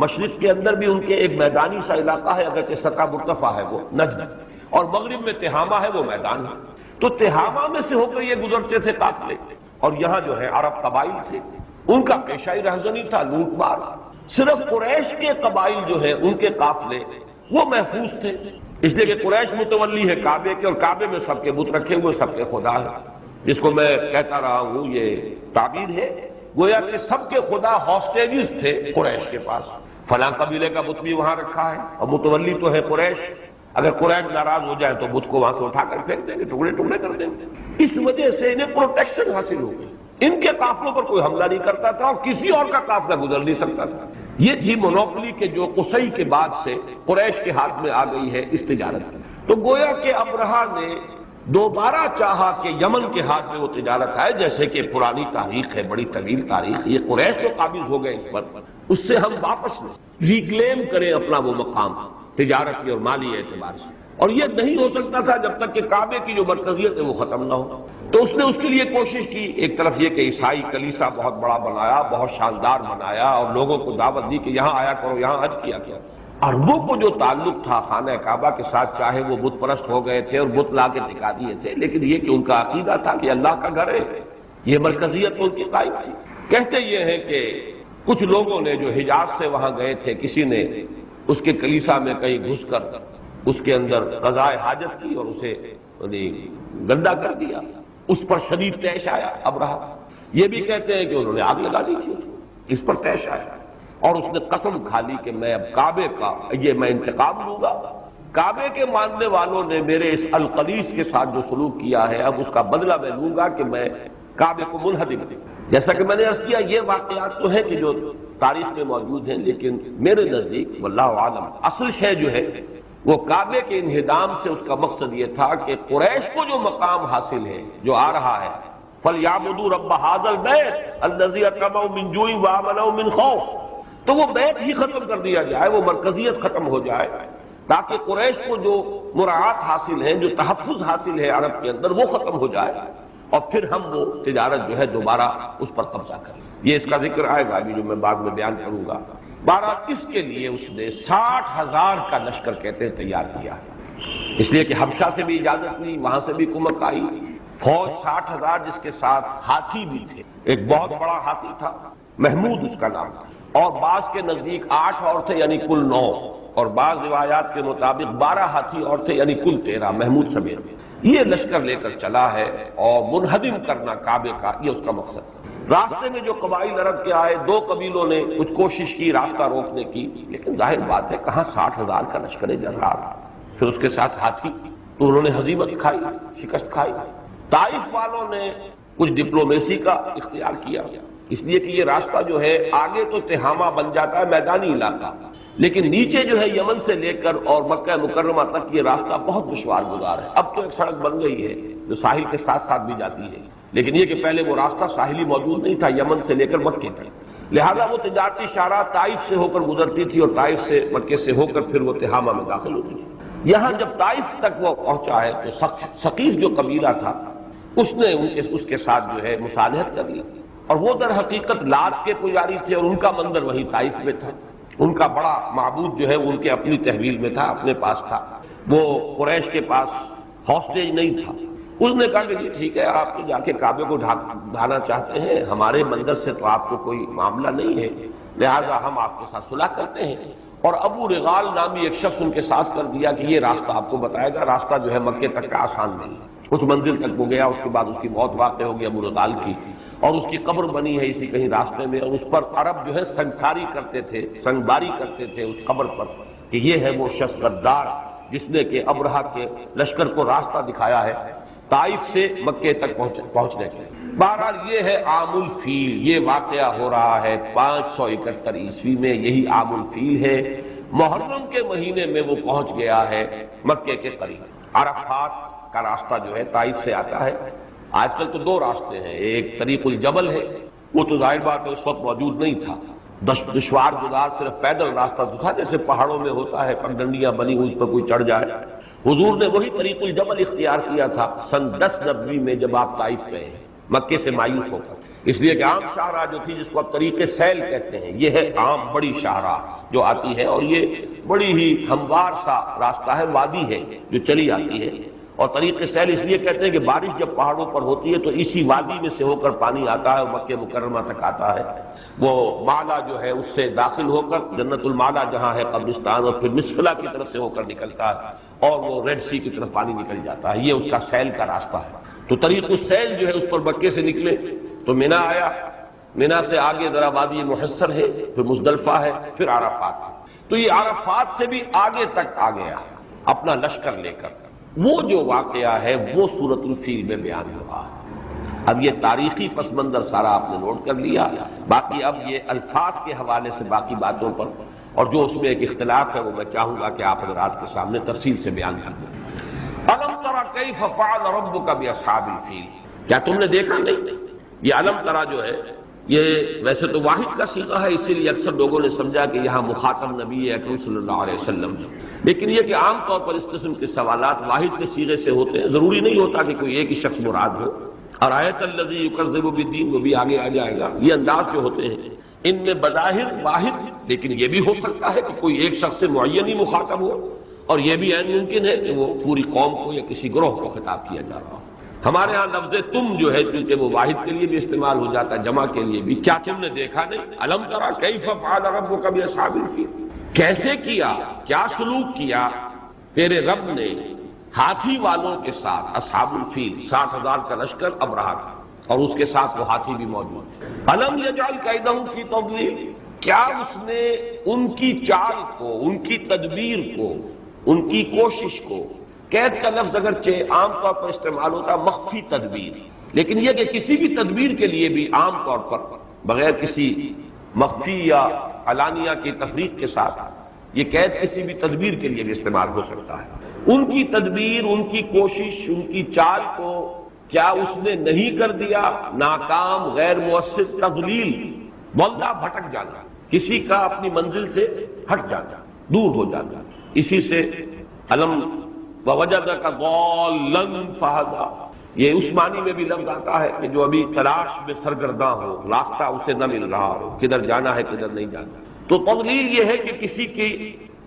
مشرق کے اندر بھی ان کے ایک میدانی سا علاقہ ہے، اگرچہ سطح مرتفع ہے وہ نجد، اور مغرب میں تہامہ ہے وہ میدان ہے. تو تہامہ میں سے ہو کر یہ گزرتے تھے قافلے، اور یہاں جو ہے عرب قبائل تھے، ان کا پیشہ ہی رہزنی تھا، لوٹ مار۔ صرف قریش کے قبائل جو ہے ان کے قافلے وہ محفوظ تھے، اس لیے کہ قریش متولی ہے کعبے کے، اور کعبے میں سب کے بت رکھے ہوئے، سب کے خدا ہیں، جس کو میں کہتا رہا ہوں یہ تعبیر ہے، گویا کہ سب کے خدا ہاسٹیجز تھے قریش کے پاس، فلاں قبیلے کا بت بھی وہاں رکھا ہے، اور متولی تو ہے قریش، اگر قریش ناراض ہو جائے تو بت کو وہاں سے اٹھا کر پھینک دیں گے، ٹکڑے ٹکڑے کر دیں گے۔ اس وجہ سے انہیں پروٹیکشن حاصل ہو گئی، ان کے قافلوں پر کوئی حملہ نہیں کرتا تھا، اور کسی اور کا قافلہ گزر نہیں سکتا تھا۔ یہ تھی مونوپلی کے جو قصی کے بعد سے قریش کے ہاتھ میں آ گئی ہے اس تجارت۔ تو گویا کہ ابرہہ نے دوبارہ چاہا کہ یمن کے ہاتھ میں وہ تجارت آئے، جیسے کہ پرانی تاریخ ہے، بڑی طویل تاریخ، یہ قریش تو قابض ہو گئے اس پر، اس سے ہم واپس ریکلیم کریں اپنا وہ مقام تجارتی اور مالی اعتبار سے، اور یہ نہیں ہو سکتا تھا جب تک کہ کعبے کی جو مرکزیت ہے وہ ختم نہ ہو۔ تو اس نے اس کے لیے کوشش کی، ایک طرف یہ کہ عیسائی کلیسا بہت بڑا بنایا، بہت شاندار بنایا، اور لوگوں کو دعوت دی کہ یہاں آیا کرو، یہاں حج کیا کرو۔ عربوں کو جو تعلق تھا خانہ کعبہ کے ساتھ، چاہے وہ بت پرست ہو گئے تھے اور بت لا کے ٹکا دیے تھے، لیکن یہ کہ ان کا عقیدہ تھا کہ اللہ کا گھر ہے، یہ مرکزیت ان کی قائم تھی۔ کہتے یہ ہیں کہ کچھ لوگوں نے جو حجاز سے وہاں گئے تھے، کسی نے اس کے کلیسا میں کہیں گھس کر اس کے اندر قضاء حاجت کی اور اسے گندا کر دیا، اس پر شدید طیش آیا ابرہہ۔ یہ بھی کہتے ہیں کہ انہوں نے آگ لگا دی تھی، اس پر طیش آیا، اور اس نے قسم کھا لی کہ میں اب کعبے کا یہ میں انتقام لوں گا، کعبے کے ماننے والوں نے میرے اس القدیس کے ساتھ جو سلوک کیا ہے اب اس کا بدلہ میں لوں گا کہ میں کعبے کو منہدم دوں۔ جیسا کہ میں نے عرض کیا، یہ واقعات تو ہیں کہ جو تاریخ میں موجود ہیں، لیکن میرے نزدیک واللہ عالم اصل شے جو ہے وہ کعبے کے انہدام سے اس کا مقصد یہ تھا کہ قریش کو جو مقام حاصل ہے، جو آ رہا ہے، فَلْيَعْبُدُوا رَبَّ هَٰذَا الْبَيْتِ الَّذِي أَطْعَمَهُم مِّن جُوعٍ وَآمَنَهُم مِّن خَوْفٍ، تو وہ بیت ہی ختم کر دیا جائے، وہ مرکزیت ختم ہو جائے، تاکہ قریش کو جو مراعات حاصل ہیں، جو تحفظ حاصل ہے عرب کے اندر، وہ ختم ہو جائے، اور پھر ہم وہ تجارت جو ہے دوبارہ اس پر قبضہ کریں۔ یہ اس کا ذکر آئے گا ابھی جو میں بعد میں بیان کروں گا۔ بہرحال اس کے لیے اس نے 60,000 کا لشکر کہتے ہیں تیار کیا، اس لیے کہ حبشہ سے بھی اجازت لی، وہاں سے بھی کمک آئی، فوج 60,000 جس کے ساتھ ہاتھی بھی تھے، ایک بہت بڑا ہاتھی تھا، محمود اس کا نام تھا، اور بعض کے نزدیک 8 اور تھے یعنی کل 9، اور بعض روایات کے مطابق 12 ہاتھی اور تھے یعنی کل 13، محمود سمیت۔ یہ لشکر لے کر چلا ہے اور منہدم کرنا کعبے کا، یہ اس کا مقصد ہے۔ راستے میں جو قبائل عرب کے آئے، 2 قبیلوں نے کچھ کوشش کی راستہ روکنے کی، لیکن ظاہر بات ہے کہاں 60,000 کا لشکر جرار، پھر اس کے ساتھ ہاتھی، تو انہوں نے ہزیمت کھائی، شکست کھائی۔ طائف والوں نے کچھ ڈپلومیسی کا اختیار کیا، اس لیے کہ یہ راستہ جو ہے آگے تو تہامہ بن جاتا ہے میدانی علاقہ، لیکن نیچے جو ہے یمن سے لے کر اور مکہ مکرمہ تک یہ راستہ بہت دشوار گزار ہے۔ اب تو ایک سڑک بن گئی ہے جو ساحل کے ساتھ ساتھ بھی جاتی ہے، لیکن یہ کہ پہلے وہ راستہ ساحلی موجود نہیں تھا یمن سے لے کر مکے تک، لہذا وہ تجارتی شاہراہ طائف سے ہو کر گزرتی تھی، اور طائف سے مکے سے ہو کر پھر وہ تہامہ میں داخل ہوتی تھی۔ یہاں جب طائف تک وہ پہنچا ہے تو ثقیف جو قبیلہ تھا اس نے اس کے ساتھ جو ہے مصالحت کر لی، اور وہ در حقیقت لات کے پجاری تھے، اور ان کا مندر وہی طائف میں تھا، ان کا بڑا معبود جو ہے ان کے اپنی تحویل میں تھا، اپنے پاس تھا، وہ قریش کے پاس ہاسٹیج نہیں تھا۔ اس نے کہا کہ جی ٹھیک ہے، آپ تو جا کے کعبے کو ڈھانا چاہتے ہیں، ہمارے مندر سے تو آپ کو کوئی معاملہ نہیں ہے، لہذا ہم آپ کے ساتھ صلح کرتے ہیں۔ اور ابو رغال نامی ایک شخص ان کے ساتھ کر دیا کہ یہ راستہ آپ کو بتائے گا، راستہ جو ہے مکے تک کا آسان نہیں ہے۔ کچھ منزل تک وہ گیا، اس کے بعد اس کی موت واقع ہوگی ابو رغال کی، اور اس کی قبر بنی ہے اسی کہیں راستے میں، اور اس پر عرب جو ہے سنگساری کرتے تھے، سنگباری کرتے تھے اس قبر پر کہ یہ ہے وہ شخص غدار جس نے کہ ابرہہ کے لشکر کو راستہ دکھایا ہے طائف سے مکے تک پہنچنے کے۔ بہرحال یہ ہے عام الفیل، یہ واقعہ ہو رہا ہے 571 عیسوی میں، یہی عام الفیل ہے۔ محرم کے مہینے میں وہ پہنچ گیا ہے مکے کے قریب۔ عرفات کا راستہ جو ہے طائف سے آتا ہے۔ آج کل تو 2 راستے ہیں، ایک طریق الجبل ہے، وہ تو ظاہر بات ہے اس وقت موجود نہیں تھا، دشوار گزار صرف پیدل راستہ تو تھا، جیسے پہاڑوں میں ہوتا ہے پگڈنڈیاں بنی ہوئی، اس پر کوئی چڑھ جائے۔ حضور نے وہی طریق الجبل اختیار کیا تھا سن 10 نبوی میں جب آپ طائف گئے مکے سے مایوس ہو کر، اس لیے کہ عام شاہراہ جو تھی جس کو اب طریق سیل کہتے ہیں، یہ ہے عام بڑی شاہراہ جو آتی ہے، اور یہ بڑی ہی ہموار سا راستہ ہے، وادی ہے جو چلی آتی ہے، اور طریق سیل اس لیے کہتے ہیں کہ بارش جب پہاڑوں پر ہوتی ہے تو اسی وادی میں سے ہو کر پانی آتا ہے اور مکہ مکرمہ تک آتا ہے، وہ معلا جو ہے اس سے داخل ہو کر جنت المعلا جہاں ہے قبرستان، اور پھر مسفلہ کی طرف سے ہو کر نکلتا ہے اور وہ ریڈ سی کی طرف پانی نکل جاتا ہے، یہ اس کا سیل کا راستہ ہے۔ تو طریق السیل جو ہے اس پر مکے سے نکلے تو مینا آیا، مینا سے آگے ذرا وادی محصر ہے، پھر مزدلفہ ہے، پھر عرفات ہے۔ تو یہ عرفات سے بھی آگے تک آ گیا اپنا لشکر لے کر۔ وہ جو واقعہ ہے وہ سورۃ الفیل میں بیان ہوا۔ اب یہ تاریخی پس منظر سارا آپ نے نوٹ کر لیا، باقی اب یہ الفاظ کے حوالے سے باقی باتوں پر اور جو اس میں ایک اختلاف ہے وہ میں چاہوں گا کہ آپ حضرات کے سامنے تفصیل سے بیان کر دیں۔ الم تری کیف فعل ربک باصحاب الفیل، کیا تم نے دیکھا نہیں؟ یہ الم تری جو ہے یہ ویسے تو واحد کا صیغہ ہے، اسی لیے اکثر لوگوں نے سمجھا کہ یہاں مخاطب نبی اکرم صلی اللہ علیہ وسلم، لیکن یہ کہ عام طور پر اس قسم کے سوالات واحد کے صیغے سے ہوتے ہیں، ضروری نہیں ہوتا کہ کوئی ایک ہی شخص مراد ہو۔ اور آیت الذی یکذب بالدین وہ بھی آگے آ جائے گا۔ یہ انداز جو ہوتے ہیں ان میں بظاہر واحد، لیکن یہ بھی ہو سکتا ہے کہ کوئی ایک شخص سے معین ہی مخاطب ہو، اور یہ بھی عین ممکن ہے کہ وہ پوری قوم کو یا کسی گروہ کو خطاب کیا جا رہا ہو۔ ہمارے ہاں لفظ تم جو ہے چونکہ وہ واحد کے لیے بھی استعمال ہو جاتا ہے، جمع کے لیے بھی، کیا تم نے دیکھا نہیں؟ الم تری کیف فعل ربک باصحاب الفیل، کیسے کیا، کیا سلوک کیا تیرے رب نے ہاتھی والوں کے ساتھ، اصحاب الفیل 60,000 کا لشکر ابرہہ کا، اور اس کے ساتھ وہ ہاتھی بھی موجود تھے۔ الم یجعل کیدہم فی تضلیل، کیا اس نے ان کی چال کو، ان کی تدبیر کو، ان کی کوشش کو، قید کا لفظ اگرچہ عام طور پر استعمال ہوتا ہے مخفی تدبیر، لیکن یہ کہ کسی بھی تدبیر کے لیے بھی عام طور پر بغیر کسی مخفی یا علانیہ کی تفریق کے ساتھ یہ قید کسی بھی تدبیر کے لیے بھی استعمال ہو سکتا ہے۔ ان کی تدبیر، ان کی کوشش، ان کی چال کو کیا اس نے نہیں کر دیا؟ ناکام، غیر مؤثر، تضلیل، ضلع بھٹک جانا، کسی کا اپنی منزل سے ہٹ جانا، دور ہو جانا۔ اسی سے علم ووجدک ضالا فہدی، یہ اس معنی میں بھی لفظ آتا ہے کہ جو ابھی تلاش میں سرگرداں ہو، راستہ اسے نہ مل رہا ہو، کدھر جانا ہے کدھر نہیں جانا۔ تو تضلیل یہ ہے کہ کسی کی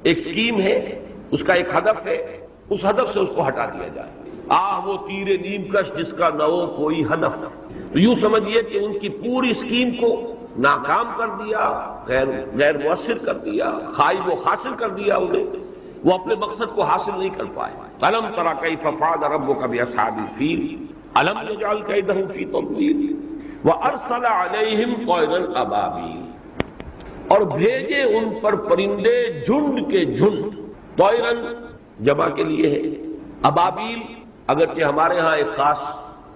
ایک سکیم ہے، اس کا ایک ہدف ہے، اس ہدف سے اس کو ہٹا دیا جائے۔ وہ تیر نیم کش جس کا نہ ہو کوئی ہدف، تو یوں سمجھیے کہ ان کی پوری سکیم کو ناکام کر دیا، غیر مؤثر کر دیا، خائب و حاصل کر دیا انہیں، وہ اپنے مقصد کو حاصل نہیں کر پائے۔ الم تری کیف فعل ربک باصحاب الفیل الم یجعل کیدہم فی تضلیل وارسل علیہم طیرا ابابیل، اور بھیجے ان پر پرندے جھنڈ کے جھنڈ، طیرن جمع کے لیے ہے، ابابیل اگرچہ ہمارے ہاں ایک خاص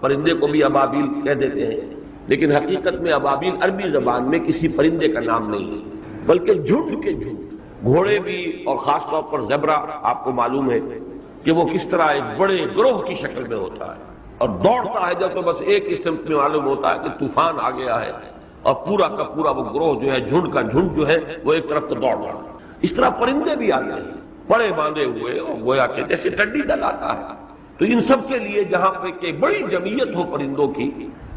پرندے کو بھی ابابیل کہہ دیتے ہیں، لیکن حقیقت میں ابابیل عربی زبان میں کسی پرندے کا نام نہیں ہے، بلکہ جھنڈ کے جھنڈ۔ گھوڑے بھی، اور خاص طور پر زیبرا آپ کو معلوم ہے کہ وہ کس طرح ایک بڑے گروہ کی شکل میں ہوتا ہے اور دوڑتا ہے جب تو بس ایک ہی سمت میں معلوم ہوتا ہے کہ طوفان آ گیا ہے، اور پورا کا پورا وہ گروہ جو ہے، جھنڈ کا جھنڈ جو ہے وہ ایک طرف کو دوڑ رہا ہے۔ اس طرح پرندے بھی آتے ہیں بڑے باندھے ہوئے، اور گویا کہ جیسے ٹڈی دل آتا ہے۔ تو ان سب کے لیے جہاں پہ کہ بڑی جمعیت ہو پرندوں کی،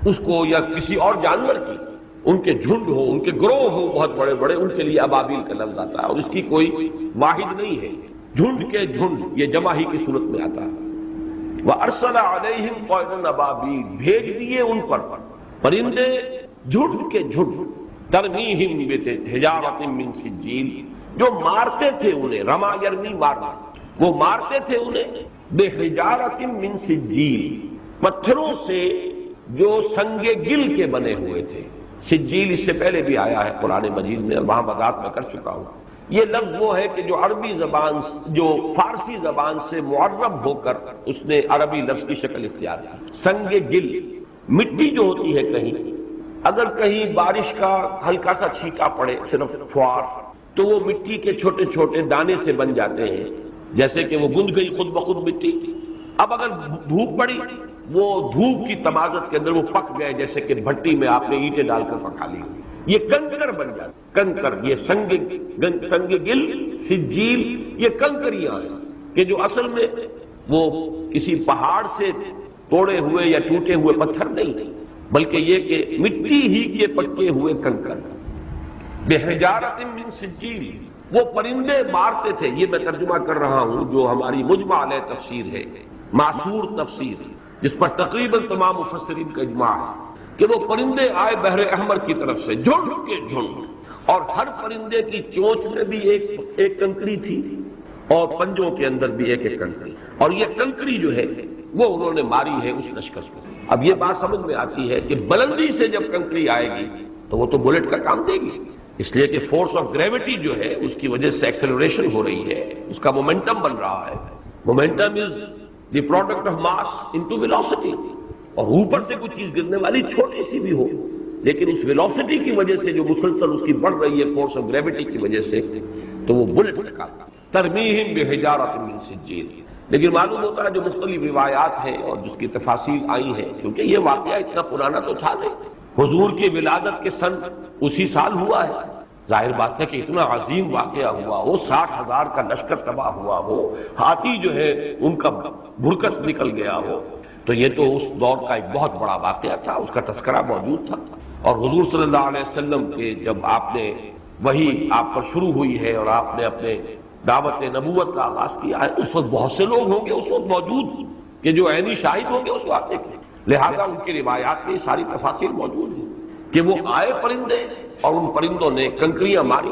اس کو یا کسی اور جانور کی، ان کے جھنڈ ہو، ان کے گروہ ہو بہت بڑے بڑے، ان کے لیے ابابیل کا لفظ آتا ہے، اور اس کی کوئی واحد نہیں ہے، جھنڈ کے جھنڈ، یہ جمع ہی کی صورت میں آتا ہے۔ وَأَرْسَلَ عَلَيْهِمْ طَيْرًا أَبَابِيلَ، بھیج دیے ان پر پرندے جھنڈ کے جھنڈ، ترمیہم بحجارۃ من سجیل، جو مارتے تھے انہیں، رما یرمی مارنا، وہ مارتے تھے انہیں بحجارۃ من سجیل، پتھروں سے جو سنگ گل کے بنے ہوئے تھے۔ سجیل اس سے پہلے بھی آیا ہے قرآن مجید میں، اور وہاں وضاحت میں کر چکا ہوں۔ یہ لفظ وہ ہے کہ جو عربی زبان، جو فارسی زبان سے معرب ہو کر اس نے عربی لفظ کی شکل اختیار کی۔ سنگ گل، مٹی جو ہوتی ہے کہیں، اگر کہیں بارش کا ہلکا سا چھینکا پڑے، صرف فوار، تو وہ مٹی کے چھوٹے چھوٹے دانے سے بن جاتے ہیں، جیسے کہ وہ گند گئی خود بخود مٹی۔ اب اگر دھوپ پڑی، وہ دھوپ کی تمازت کے اندر وہ پک گئے، جیسے کہ بھٹی میں آپ نے اینٹیں ڈال کر پکا لی، یہ کنکر بن جاتے، کنکر، یہ سنگ گل، سجیل، یہ کنکریاں ہیں کہ جو اصل میں وہ کسی پہاڑ سے توڑے ہوئے یا ٹوٹے ہوئے پتھر نہیں، بلکہ یہ کہ مٹی ہی کے پکے ہوئے کنکر۔ بحجارۃ من سجیل، وہ پرندے مارتے تھے، یہ میں ترجمہ کر رہا ہوں جو ہماری مجمع علیہ تفسیر ہے، معصور تفسیر جس پر تقریباً تمام مفسرین کا اجماع ہے کہ وہ پرندے آئے بحر احمر کی طرف سے جھنڈ کے جھنڈ، اور ہر پرندے کی چونچ میں بھی ایک کنکری تھی اور پنجوں کے اندر بھی ایک کنکری، اور یہ کنکری جو ہے وہ انہوں نے ماری ہے اس لشکر کو۔ اب یہ بات سمجھ میں آتی ہے کہ بلندی سے جب کنکری آئے گی تو وہ تو بلٹ کا کام دے گی، اس لیے کہ فورس آف گریوٹی جو ہے اس کی وجہ سے ایکسلریشن ہو رہی ہے، اس کا مومنٹم بن رہا ہے۔ Momentum is the product of mass into velocity, اور اوپر سے کوئی چیز گرنے والی چھوٹی سی بھی ہو لیکن اس ویلوسٹی کی وجہ سے جو مسلسل اس کی بڑھ رہی ہے فورس آف گریوٹی کی وجہ سے، تو وہ بلٹ کا ترمیہم بحجارۃ من سجیل۔ لیکن معلوم ہوتا ہے جو مختلف روایات ہیں اور جس کی تفاصیل آئی ہیں، کیونکہ یہ واقعہ اتنا پرانا تو تھا نہیں، حضور کی ولادت کے سن اسی سال ہوا ہے، ظاہر بات ہے کہ اتنا عظیم واقعہ ہوا ہو، 60,000 کا لشکر تباہ ہوا ہو، ہاتھی جو ہے ان کا بھرکس نکل گیا ہو، تو یہ تو اس دور کا ایک بہت بڑا واقعہ تھا، اس کا تذکرہ موجود تھا۔ اور حضور صلی اللہ علیہ وسلم کے جب آپ نے وحی آپ پر شروع ہوئی ہے اور آپ نے اپنے دعوت نبوت کا آغاز کیا ہے، اس وقت بہت سے لوگ ہوں گے اس وقت موجود کہ جو عینی شاہد ہوں گے اس واقعے کے، لہذا ان کی روایات میں ساری تفاصیل موجود ہیں کہ وہ آئے پرندے اور ان پرندوں نے کنکریاں ماری،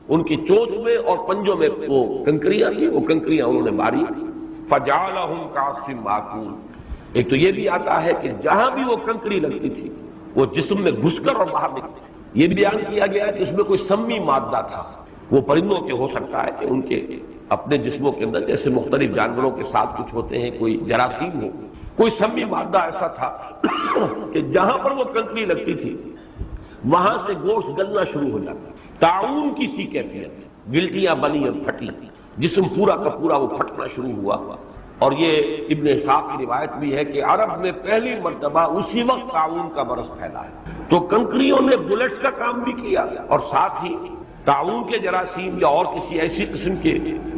ان کی چونچ میں اور پنجوں میں وہ کنکریاں تھیں، وہ کنکریاں انہوں نے ماری، فجعلہم کعصف ماکول۔ ایک تو یہ بھی آتا ہے کہ جہاں بھی وہ کنکری لگتی تھی وہ جسم میں گھس کر اور باہر نکلتی۔ یہ بھی بیان کیا گیا ہے کہ اس میں کوئی سمی مادہ تھا، وہ پرندوں کے ہو سکتا ہے کہ ان کے اپنے جسموں کے اندر جیسے مختلف جانوروں کے ساتھ کچھ ہوتے ہیں، کوئی جراثیم ہو، کوئی سمی مادہ ایسا تھا کہ جہاں پر وہ کنکری لگتی تھی وہاں سے گوشت گلنا شروع ہو جاتا، تعاون کی سی کیفیت، گلٹیاں بنی اور پھٹی، جسم پورا کا پورا وہ پھٹنا شروع ہوا۔ اور یہ ابن اسحاق کی روایت بھی ہے کہ عرب میں پہلی مرتبہ اسی وقت تعاون کا مرض پھیلا ہے، تو کنکریوں نے بلٹس کا کام بھی کیا اور ساتھ ہی تعاون کے جراثیم یا اور کسی ایسی قسم کے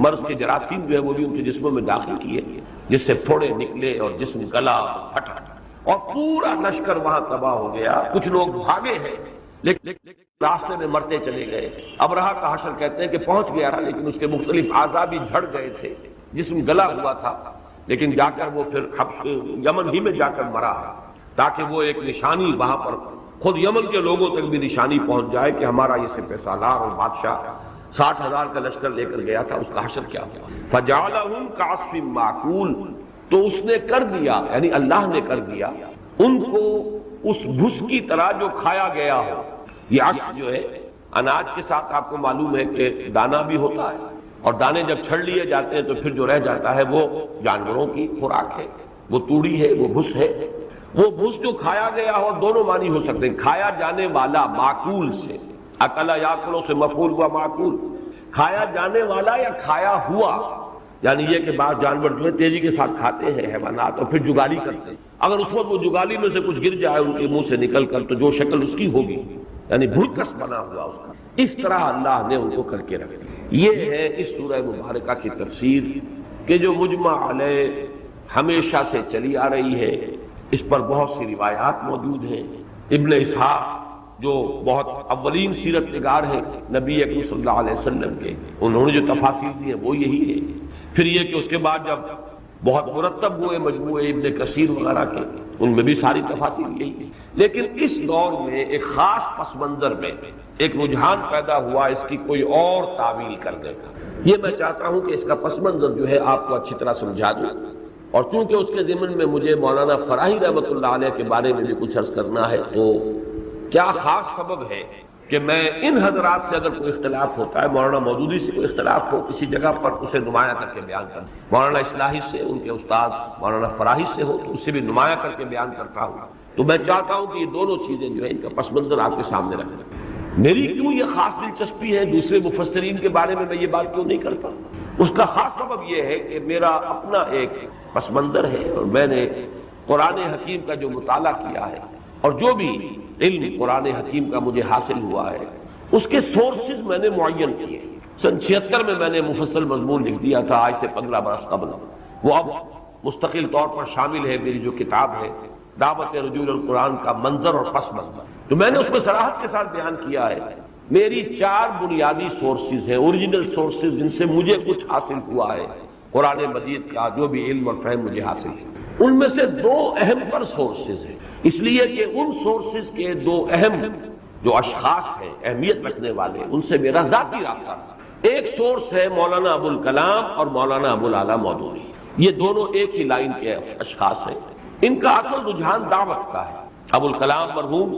مرض کے جراثیم جو ہے وہ بھی ان کے جسموں میں داخل کیے، جس سے پھوڑے نکلے اور جسم گلا پھٹا اور پورا لشکر وہاں تباہ ہو گیا۔ کچھ لوگ بھاگے ہیں لیکن راستے میں مرتے چلے گئے۔ ابرہہ کا حشر کہتے ہیں کہ پہنچ گیا تھا لیکن اس کے مختلف اعضاء بھی جھڑ گئے تھے، جسم گلا ہوا تھا، لیکن جا کر وہ پھر یمن ہی میں جا کر مرا تاکہ وہ ایک نشانی وہاں پر خود یمن کے لوگوں تک بھی نشانی پہنچ جائے کہ ہمارا یہ سپہ سالار اور بادشاہ 60,000 کا لشکر لے کر گیا تھا، اس کا حشر کیا ہوا۔ فجعلہم کعصف معکول، تو اس نے کر دیا، یعنی اللہ نے کر دیا ان کو اس بھس کی طرح جو کھایا گیا ہو۔ یہ عشب جو ہے اناج کے ساتھ آپ کو معلوم ہے کہ دانہ بھی ہوتا ہے، اور دانے جب چھڑ لیے جاتے ہیں تو پھر جو رہ جاتا ہے وہ جانوروں کی خوراک ہے، وہ توڑی ہے، وہ بھس ہے۔ وہ بھس جو کھایا گیا ہو، دونوں معنی ہو سکتے ہیں، کھایا جانے والا معقول سے، اکلا یاکلوں سے مفعول ہوا معقول، کھایا جانے والا یا کھایا ہوا، یعنی یہ کہ بعض جانور جو ہے تیزی کے ساتھ کھاتے ہیں حیوانات اور پھر جگالی کرتے ہیں، اگر اس وقت وہ جگالی میں سے کچھ گر جائے ان کے منہ سے نکل کر تو جو شکل اس کی ہوگی یعنی بھرکس بنا ہوا اس کا، اس طرح اللہ نے ان کو کر کے رکھ دیا۔ یہ ہے اس سورہ مبارکہ کی تفسیر کہ جو مجمع علیہ ہمیشہ سے چلی آ رہی ہے، اس پر بہت سی روایات موجود ہیں۔ ابن اسحاق جو بہت اولین سیرت نگار ہیں نبی اکرم صلی اللہ علیہ وسلم کے، انہوں نے جو تفاصیل دی ہیں وہ یہی ہے۔ پھر یہ کہ اس کے بعد جب بہت مرتب ہوئے مجموعے ابن کثیر وغیرہ کے، ان میں بھی ساری تفاصیل یہی ہے، لیکن اس دور میں ایک خاص پس منظر میں ایک رجحان پیدا ہوا اس کی کوئی اور تعویل کرنے کا۔ یہ میں چاہتا ہوں کہ اس کا پس منظر جو ہے آپ کو اچھی طرح سمجھا دوں، اور چونکہ اس کے ضمن میں مجھے مولانا فراہی رحمۃ اللہ علیہ کے بارے میں بھی کچھ عرض کرنا ہے، تو کیا خاص سبب ہے کہ میں ان حضرات سے اگر کوئی اختلاف ہوتا ہے، مولانا مودودی سے کوئی اختلاف ہو کسی جگہ پر، اسے نمایاں کر کے بیان کرتا ہوں، مولانا اصلاحی سے، ان کے استاد مولانا فراہی سے ہو تو اسے بھی نمایاں کر کے بیان کرتا ہوں۔ تو میں چاہتا ہوں کہ یہ دونوں چیزیں جو ہیں ان کا پس منظر آپ کے سامنے رکھنا۔ میری کیوں یہ خاص دلچسپی ہے دوسرے مفسرین کے بارے میں یہ بات کیوں نہیں کرتا؟ اس کا خاص سبب یہ ہے کہ میرا اپنا ایک پس منظر ہے، اور میں نے قرآن حکیم کا جو مطالعہ کیا ہے اور جو بھی علم قرآن حکیم کا مجھے حاصل ہوا ہے اس کے سورسز میں نے معین کیے۔ سن 76 میں نے مفصل مضمون لکھ دیا تھا، آج سے 15 برس قبل، وہ اب مستقل طور پر شامل ہے میری جو کتاب ہے دعوت رجوع القرآن کا منظر اور پس منظر۔ تو میں نے اس میں صراحت کے ساتھ بیان کیا ہے میری 4 بنیادی سورسز ہیں، اوریجنل سورسز، جن سے مجھے کچھ حاصل ہوا ہے، قرآن مجید کا جو بھی علم اور فہم مجھے حاصل ہے، ان میں سے دو اہم تر سورسز ہیں، اس لیے کہ ان سورسز کے دو اہم جو اشخاص ہیں اہمیت رکھنے والے، ان سے میرا ذاتی رابطہ تھا۔ ایک سورس ہے مولانا ابوالکلام اور مولانا ابوالعلا مودودی، یہ دونوں ایک ہی لائن کے اشخاص ہیں۔ ان کا اصل رجحان دعوت کا ہے۔ ابوالکلام مرحوم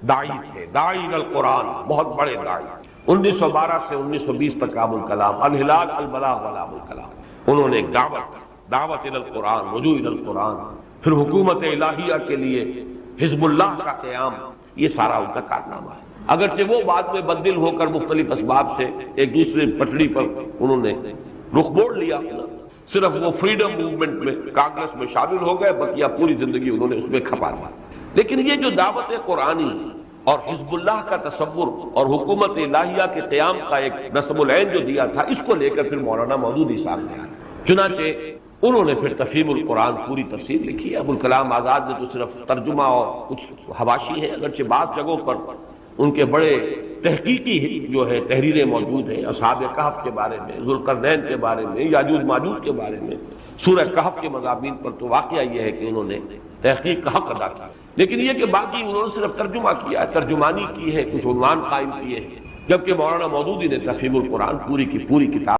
داعی تھے، داعی القرآن، بہت بڑے داعی، 1912 سے 1920 تک ابوالکلام، الہلال البلاغ والا ابوالکلام، انہوں نے ایک دعوت القرآن، رجوع القرآن، پھر حکومت الہیہ کے لیے حزب اللہ کا قیام، یہ سارا ان کا کارنامہ ہے۔ اگرچہ وہ بعد میں بدل ہو کر مختلف اسباب سے ایک دوسرے پٹڑی پر انہوں نے رخ موڑ لیا، صرف وہ فریڈم موومنٹ میں کانگریس میں شامل ہو گئے، بقیہ پوری زندگی انہوں نے اس میں کھپا دیا۔ لیکن یہ جو دعوت قرآنی اور حزب اللہ کا تصور اور حکومت الہیہ کے قیام کا ایک نصب العین جو دیا تھا، اس کو لے کر پھر مولانا مودودی سامنے آئے۔ چنانچہ انہوں نے پھر تفہیم القرآن پوری تفسیر لکھی ہے۔ ابوالکلام آزاد نے تو صرف ترجمہ اور کچھ حواشی ہے، اگرچہ بعض جگہوں پر ان کے بڑے تحقیقی جو ہے تحریریں موجود ہیں، اصحاب کہف کے بارے میں، ذوالقرنین کے بارے میں، یاجوج ماجوج کے بارے میں، سورہ کہف کے مضامین پر تو واقعہ یہ ہے کہ انہوں نے تحقیق کا حق ادا کیا، لیکن یہ کہ باقی انہوں نے صرف ترجمہ کیا ہے، ترجمانی کی ہے، کچھ عنوان قائم کیے ہیں، جبکہ مولانا مودودی نے تفہیم القرآن پوری کی پوری کتاب